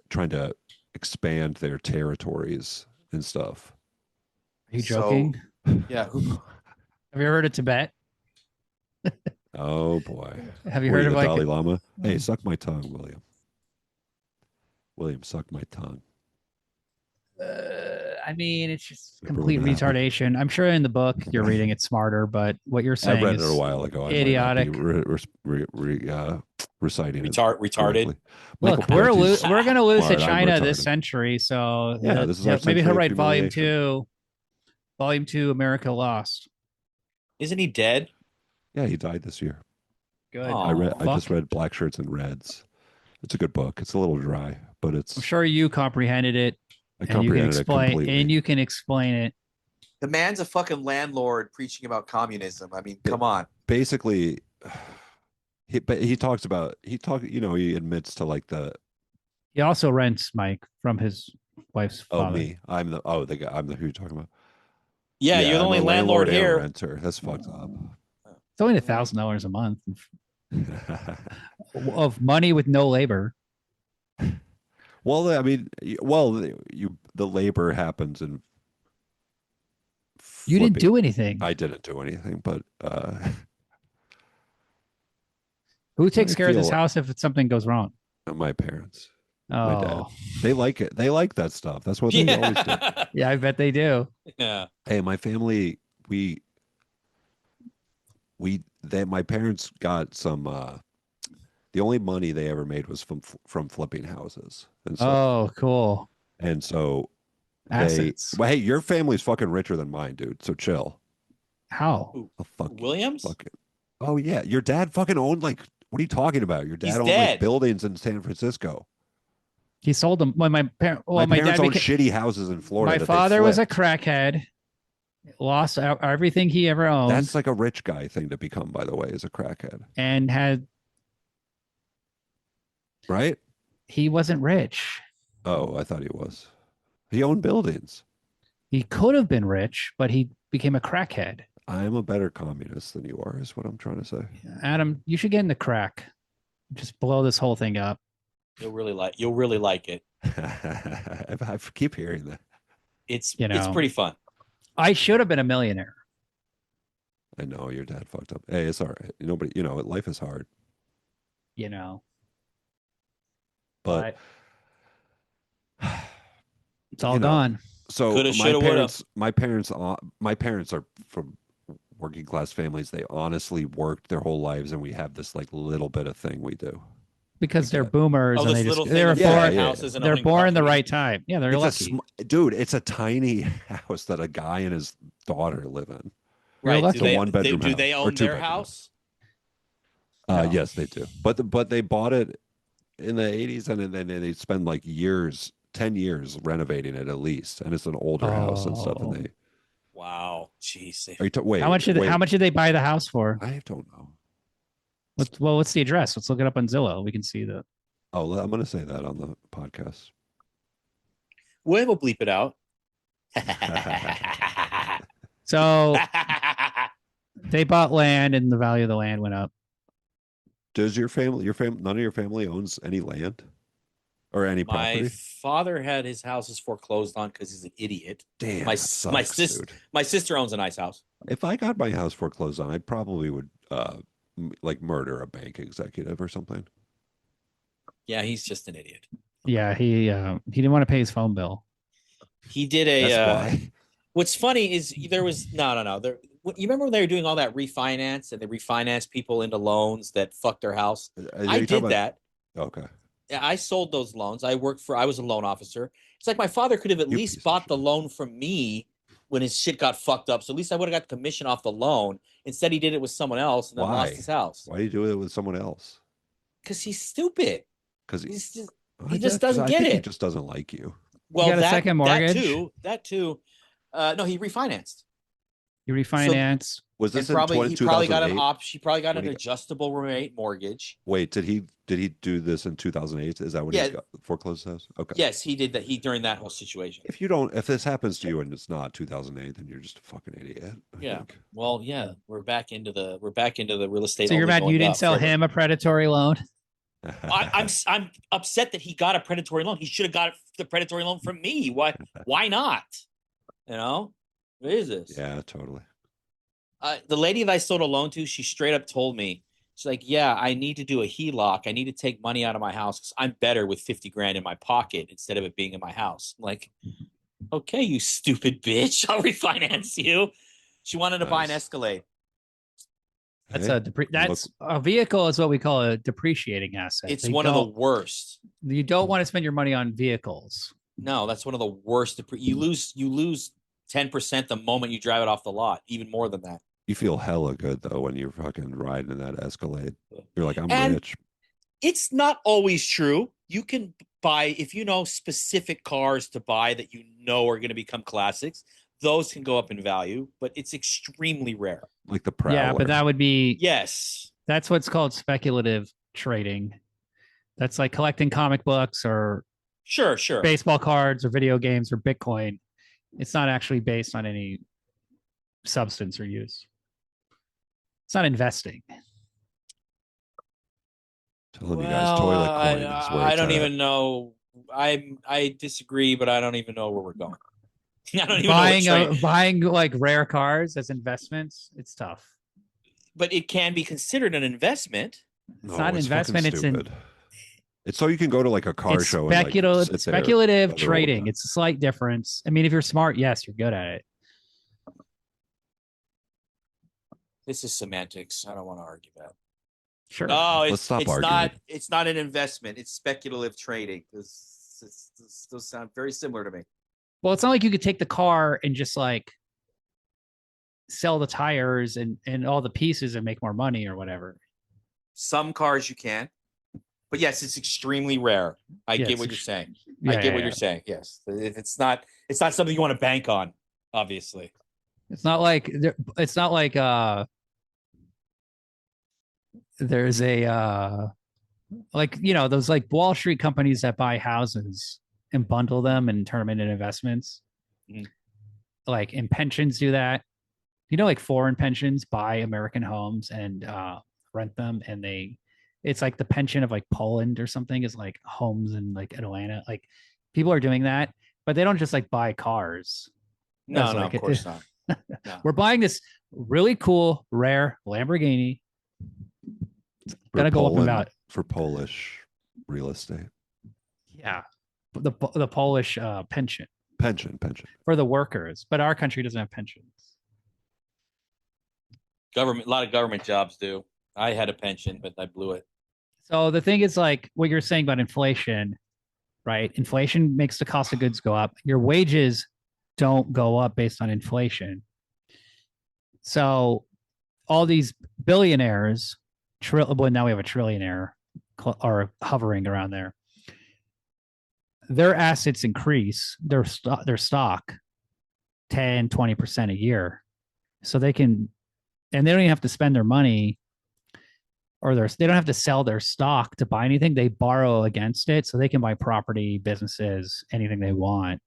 trying to expand their territories and stuff. Are you joking? Yeah. Have you ever heard of Tibet? Oh boy. Have you Were heard you of the like Dalai Lama? Hey, suck my tongue, William. William, suck my tongue. I mean, it's just Remember complete when that happened? retardation. I'm sure in the book you're reading it smarter, but what you're I saying read is it a while ago. idiotic. I might not be reciting it Retarded. correctly. Look, Michael we're Parenti's we're gonna lose to smart, I'm China this retarded. century, so Yeah, this is our maybe he'll century of write volume humiliation. two. Volume 2, America Lost. Isn't he dead? Yeah, he died this year. Good. Aw. I just Fuck. read Black Shirts and Reds. It's a good book. It's a little dry, but it's I'm sure you comprehended it, I and you can comprehended it explain completely. and you can explain it. The man's a fucking landlord preaching about communism. I mean, come on. Basically, he talks about he admits to like the He also rents Mike from his wife's father. me. I'm the guy. I'm the who you're talking about. Yeah, you're the I'm only a landlord and a here. renter. That's fucked up. It's only $1,000 a month of money with no labor. Well, I mean, the labor happens in. You didn't flipping. do anything. I didn't do anything, but Who takes I care of this feel- house if something goes wrong? my parents, my dad, Oh, they like it. They like that stuff. That's what they always do. yeah, I bet they do. Yeah. Hey, my family, my parents got some. The only money they ever made was from flipping houses, and so Oh, cool. and so Assets. Well, hey, your family's fucking richer than mine, dude. So chill. How? Oh, fuck. Williams? Fucking. Oh yeah, your dad fucking owned like. What are you talking about? Your dad He's owned dead. like buildings in San Francisco. He sold them when my parent. Well, my my parents dad owned became. shitty houses in Florida. My that they father was a flipped. crackhead. Lost everything he ever owned, That's like a rich guy thing to become, by the way, is a crackhead, and had right? he wasn't rich. Oh, I thought he was. He owned buildings. He could have been rich, but he became a crackhead. I am a better communist than you are, is what I'm trying to say. Adam, you should get in the crack. Just blow this whole thing up. You'll really like it. I keep hearing that. It's You it's know. pretty fun. I should have been a millionaire. I know your dad fucked up. Hey, it's all right. Nobody, life is hard. You know, But it's all you know, gone. so Coulda, shoulda, woulda. my parents are from working class families. They honestly worked their whole lives, and we have this like little bit of thing we do. Because they're Okay. boomers Oh, and this they little just thing they're of Yeah, buying born yeah. houses and they're owning born the property. right time. Yeah, they're lucky. Dude, it's a tiny house that a guy and his daughter live in. You're Right? lucky. Do they, one-bedroom do they house, or own their two-bedroom house? No. Yes, they do. But they bought it in the 80s, and then they spend like 10 years renovating it at least, and it's an older house and stuff. And Oh. they Wow. Jeez. are you wait How much did they buy the house for? I don't know. What's the address? Let's look it up on Zillow. We can see the Oh, I'm going to say that on the podcast. We'll bleep it out. So they bought land and the value of the land went up. Does your family, none of your family owns any land or any My property? father had his houses foreclosed on because he's an idiot. Damn, my that sucks, dude. My sister owns a nice house. If I got my house foreclosed on, I probably would like murder a bank executive or something. Yeah, he's just an idiot. Yeah, he didn't want to pay his phone bill. He did a. That's why. What's funny is there was no. There, you remember when they were doing all that refinance and they refinanced people into loans that fucked their house? Are I you talking did about? that. Okay. Yeah, I sold those loans. I was a loan officer. It's like my father could have at You least piece of bought the shit. loan from me when his shit got fucked up. So at least I would have got the commission off the loan. Instead, he did it with someone else and then lost his Why? house Why do you do it with someone else? because he's stupid. Because He just doesn't I get think he it. just doesn't like you. You Well, got a second mortgage. that too. No, he refinanced. You So refinance. Was and this in probably he probably got an 2008? option. He probably got When an he got, adjustable rate mortgage. wait, did he do this in 2008? Is that when Yeah. he got foreclosed house? Okay. Yes, he did that. He during that whole situation. If this happens to you and it's not 2008, then you're just a fucking idiot. I Yeah. think. Well, yeah, we're back into the real estate. So you're only mad going you didn't up sell further. him a predatory loan? I'm upset that he got a predatory loan. He should have got the predatory loan from me. Why not? You know, what is this? Yeah, totally. The lady that I sold a loan to, she straight up told me, she's like, "Yeah, I need to do a HELOC. I need to take money out of my house because I'm better with 50 grand in my pocket instead of it being in my house." I'm like, okay, you stupid bitch, I'll refinance you. She wanted to buy an Nice. Escalade. That's Hey, that's a vehicle is what we call a depreciating asset. It's one of the worst. You don't want to spend your money on vehicles. No, that's one of the worst. You lose 10% the moment you drive it off the lot, even more than that. you feel hella good though when you're fucking riding in that Escalade. You're like, I'm And rich. it's not always true. You can buy, if you know specific cars to buy that you know are going to become classics, those can go up in value, but it's extremely rare. Like the Prowler. Yeah, but that would be Yes. that's what's called speculative trading. That's like collecting comic books or Sure. baseball cards or video games or Bitcoin. It's not actually based on any substance or use. It's not investing. Telling you guys, toilet coin is where I it's don't at. even know. I disagree, but I don't even know where we're going. I don't even Buying know. buying like rare cars as investments, it's tough. But it can be considered an investment. It's not an investment. It's stupid. It's so you can go to like a car it's show speculative, and like sit there speculative other old trading. guy. It's a slight difference. I mean, if you're smart, yes, you're good at it. This is semantics. I don't want to argue that. Sure. Oh, Let's stop arguing. It's not an investment. It's speculative trading. Those sound very similar to me. Well, it's not like you could take the car and just like sell the tires and all the pieces and make more money or whatever. Some cars you can. But yes, it's extremely rare. I Yeah, get it's what you're saying. Yeah, I get yeah, what yeah. you're saying. Yes, it's not something you want to bank on. Obviously, It's not like there's a like those like Wall Street companies that buy houses and bundle them and turn them into investments. Mhm. Like, and pensions do that. Like foreign pensions buy American homes and rent them, and it's like the pension of like Poland or something is like homes in like Atlanta. Like people are doing that, but they don't just like buy cars. no, That's of course not. No. We're buying this really cool, rare Lamborghini. It's For gonna go up Poland- about for Polish real estate. yeah, the Polish pension Pension. for the workers, but our country doesn't have pensions. Government, a lot of government jobs do. I had a pension, but I blew it. So the thing is, like what you're saying about inflation, right? Inflation makes the cost of goods go up. Your wages don't go up based on inflation. So all these billionaires, well, now we have a trillionaire are hovering around there. Their assets increase, their stock 10, 20% a year. So they can, and they don't even have to spend their money or they don't have to sell their stock to buy anything. They borrow against it. So they can buy property, businesses, anything they want.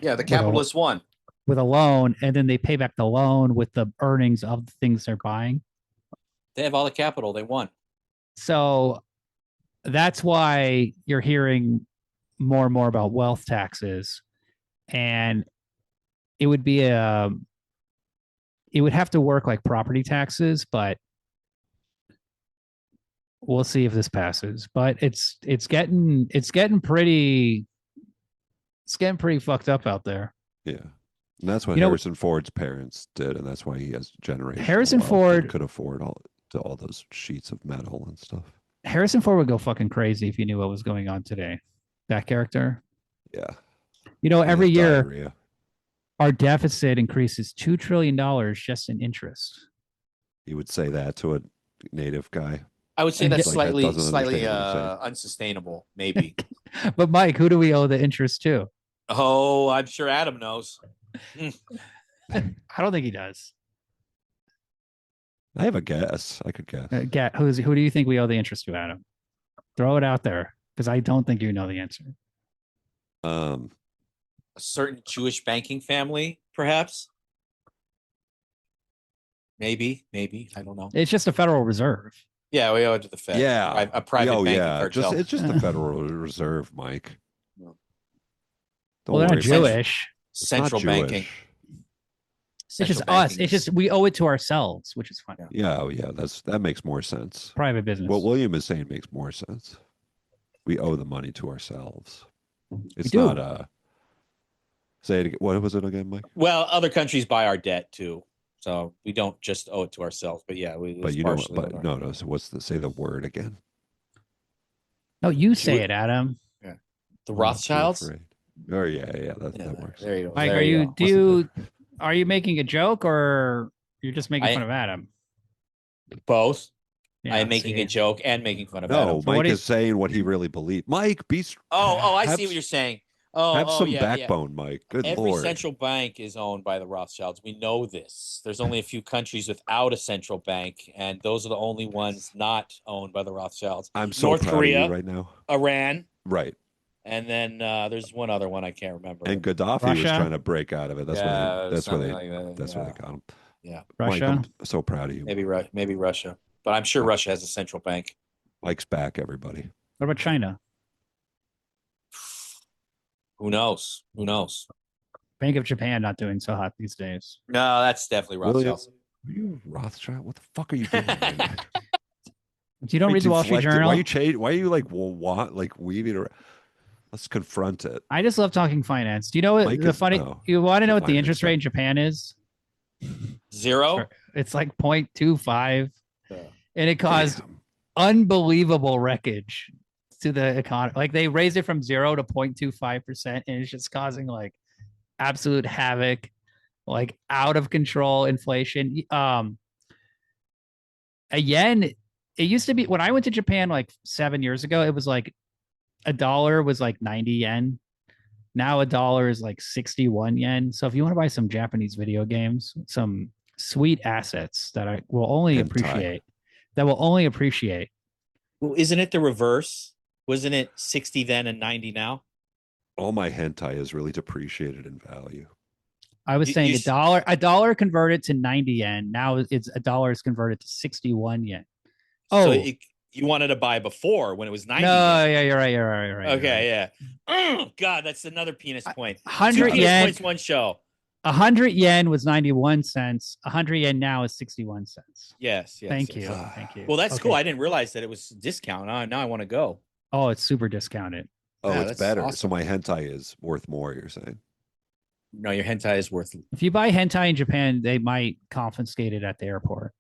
Yeah, the capitalist won. With a loan, and then they pay back the loan with the earnings of the things they're buying. They have all the capital. They won. So that's why you're hearing more and more about wealth taxes. And it would have to work like property taxes, but We'll see if this passes, but it's getting pretty fucked up out there. Yeah. And that's what You know- Harrison Ford's parents did, and that's why he has generational Harrison wealth Ford- and could afford all those sheets of metal and stuff. Harrison Ford would go fucking crazy if he knew what was going on today. That character. Yeah. You know, He every has year diarrhea. our deficit increases $2 trillion just in interest. He would say that to a native guy. I would say And that's like that slightly doesn't understand what you're saying. unsustainable, maybe. But Mike, who do we owe the interest to? Oh, I'm sure Adam knows. I don't think he does. I have a guess. I could guess. Who do you think we owe the interest to, Adam? Throw it out there, because I don't think you know the answer. A certain Jewish banking family, perhaps. Maybe. I don't know. It's just the Federal Reserve. Yeah, we owe it to the Fed. Yeah. A private banking yeah. cartel. It's just the Federal Reserve, Mike. No. Don't Well, they're not worry about it. Jewish. It's not Central banking. Jewish. It's just Central us. banking It's is- just we owe it to ourselves, which is fine. Yeah. Yeah, that makes more sense. Private business. What William is saying makes more sense. We owe the money to ourselves. It's do. not say it again. What was it again, Mike? Well, other countries buy our debt too. So we don't just owe it to ourselves. But yeah, But you know what? But no. So say the word again? No, you say Jewish- it, Adam. The I'm not too Rothschilds? afraid. Oh yeah, that Yeah, works. there you go. Mike, There are you go. are you making a joke or you're just making I- fun of Adam? Both? Yeah, I am making see. a joke and making fun of No, Adam. So what Mike do you- is saying what he really believed. Mike, be I have see what you're saying. Oh, have some yeah, yeah. backbone, Mike. Good Every lord. central bank is owned by the Rothschilds. We know this. There's only a few countries without a central bank, and those are the only ones not owned by the Rothschilds. I'm so North proud Korea. of you right now. Iran, Right. and then there's one other one I can't remember. And Gaddafi was Russia? trying to break out of it. That's where they something like that. that's yeah. where they got him. Yeah. Mike, Russia. I'm so proud of you. Maybe Russia, but I'm sure Russia has a central bank. Mike's back, everybody. What about China? Who knows? Who knows? Bank of Japan not doing so hot these days. No, that's definitely William, Rothschilds. are you a Rothschild? What the fuck are you doing? Man? You don't read the Wall Street Journal? Why are you like weaving around? Let's confront it. I just love talking finance. Do you know what Mike the is- funny? no. You want to know what the Finance interest guy. rate in Japan is? 0? It's like 0.25, Yeah. and it caused Damn. unbelievable wreckage to the economy. Like they raised it from 0 to 0.25%, and it's just causing like absolute havoc, like out of control inflation. A yen, it used to be when I went to Japan like 7 years ago, it was like $1 was like 90 yen. Now $1 is like 61 yen. So if you want to buy some Japanese video games, some sweet assets that I will only Hentai. appreciate. Well, isn't it the reverse? Wasn't it 60 then and 90 now? All my hentai is really depreciated in value. I was You- saying you a dollar converted to 90 yen. Now it's $1 is converted to 61 yen. So Oh. you wanted to buy before when it was 90. No, yen. yeah, you're right. You're right. You're right. Okay, yeah. Oh, God, that's another penis point. 100 Two penis yen. points, one show. 100 yen was 91 cents. 100 yen now is 61 cents. Yes, yes. Thank yes. you. Thank you. Well, that's Okay. cool. I didn't realize that it was discount. Now I want to go. Oh, it's super discounted. Oh, Yeah, it's that's better. So awesome. my hentai is worth more, you're saying? No, your hentai is worth. If you buy hentai in Japan, they might confiscate it at the airport.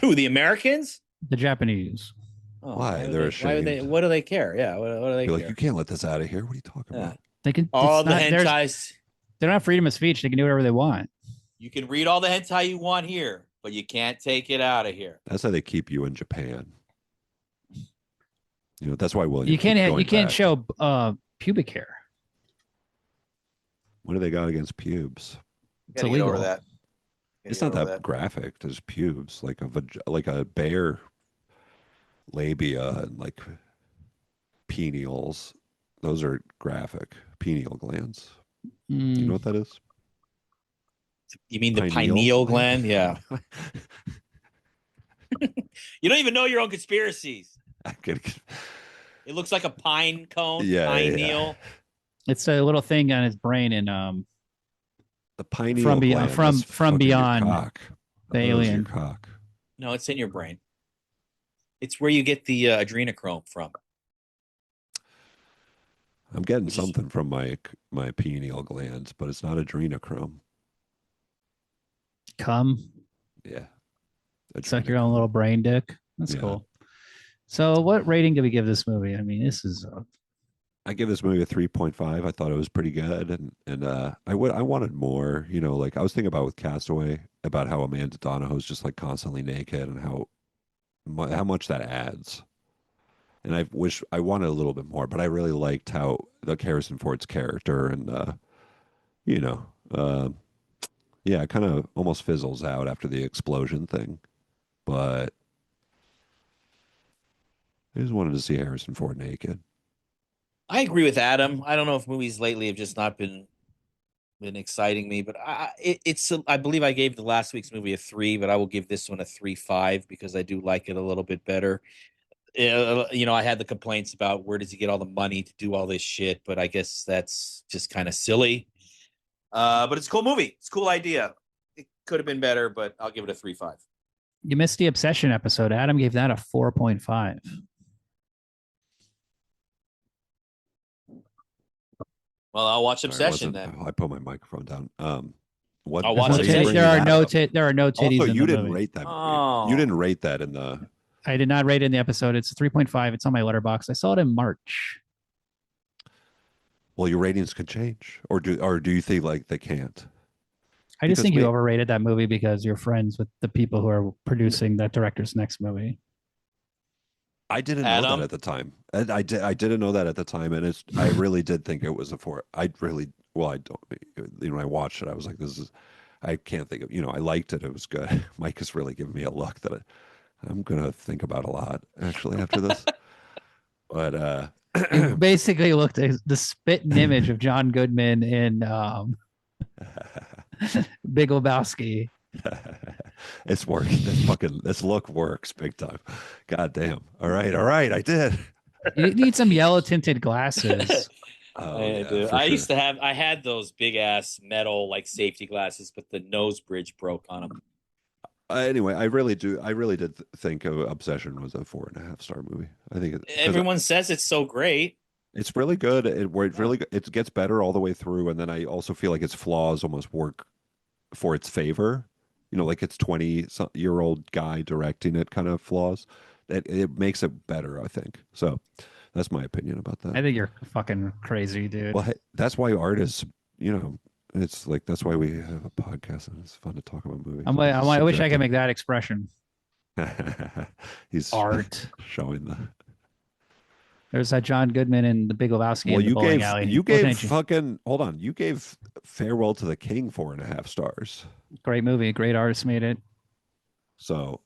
Who, the Americans? The Japanese. Oh, Why? would They're why would they? ashamed. What do they care? Yeah, what do they You're care? like, you can't let this out of here. What are you talking Yeah. about? They can All it's the not- there's- hentais. They don't have freedom of speech. They can do whatever they want. You can read all the hentai you want here, but you can't take it out of here. That's how they keep you in Japan. You know, that's why William. You can't keeps have, going you can't back. show pubic hair. What do they got against pubes? It's Gotta get over illegal. that. Gotta It's get not over that graphic. There's pubes, like like a bear labia and like penials. Those are graphic. Pineal glands. Do you Mm, know what that is? You mean the Pineal? pineal gland? Yeah. You don't even know your own conspiracies. I could- It looks like a pine cone. Yeah, Pineal. it's a little thing on his brain and the pineal From gland. from that's fucking your beyond cock. the That is your alien. cock. No, it's in your brain. It's where you get the adrenochrome from. I'm getting Which is- something from my pineal glands, but it's not adrenochrome. Come Yeah. suck your own little brain dick. That's Yeah. cool. So, what rating do we give this movie? I mean, this is I give this movie a 3.5. I thought it was pretty good, and I wanted more. You know, like I was thinking about with Castaway about how Amanda Donahoe's just like constantly naked and how much that adds. And I wish I wanted a little bit more, but I really liked how the Harrison Ford's character and you know, yeah, it kind of almost fizzles out after the explosion thing. But I just wanted to see Harrison Ford naked. I agree with Adam. I don't know if movies lately have just not been exciting me, but it's I believe I gave the last week's movie a 3, but I will give this one a 3.5 because I do like it a little bit better. I had the complaints about where does he get all the money to do all this shit, but I guess that's just kind of silly. But it's a cool movie. It's a cool idea. It could have been better, but I'll give it a 3.5. you missed the Obsession episode. Adam gave that a 4.5. Well, I'll watch Sorry, Obsession then. I put my microphone down. What? I'll watch what are you Obsession. bringing There are that no up? there are no titties Also, in you the didn't movie. rate that movie. Oh. You didn't rate that in the. I did not rate it in the episode. It's a 3.5. It's on my letterbox. I saw it in March. Well, your ratings could change, or do you think like they can't? I just Because think you overrated that movie because you're friends with the people who are producing that director's next movie. I didn't know Adam? that at the time. And I didn't know that at the time, and I really did think it was a four. I really well I don't. When I watched it, I was like, this is. I can't think of. I liked it. It was good. Mike is really giving me a look that I'm gonna think about a lot actually after this. But You basically looked at the spitting image of John Goodman in Big Lebowski. it's working. This look works big time. God damn. All right. I did. You need some yellow tinted glasses. Oh, I yeah, do. for I sure. used to have. I had those big ass metal like safety glasses, but the nose bridge broke on them. Anyway, I really did think Obsession was a 4.5-star movie. I think 'cause Everyone says it's so great. it's really good. It gets better all the way through, and then I also feel like its flaws almost work for its favor. Like it's 20-year-old guy directing it kind of flaws. It makes it better, I think. So that's my opinion about that. I think you're fucking crazy, dude. Well, hey, that's why art is, it's like that's why we have a podcast and it's fun to talk about movies. I wish I could make that expression. He's Art. showing the. There's that John Goodman in the Big Lebowski Well, in the bowling alley. you Wasn't gave it fucking hold on. You gave Farewell to the King 4.5 stars. great movie, great artist made it. So,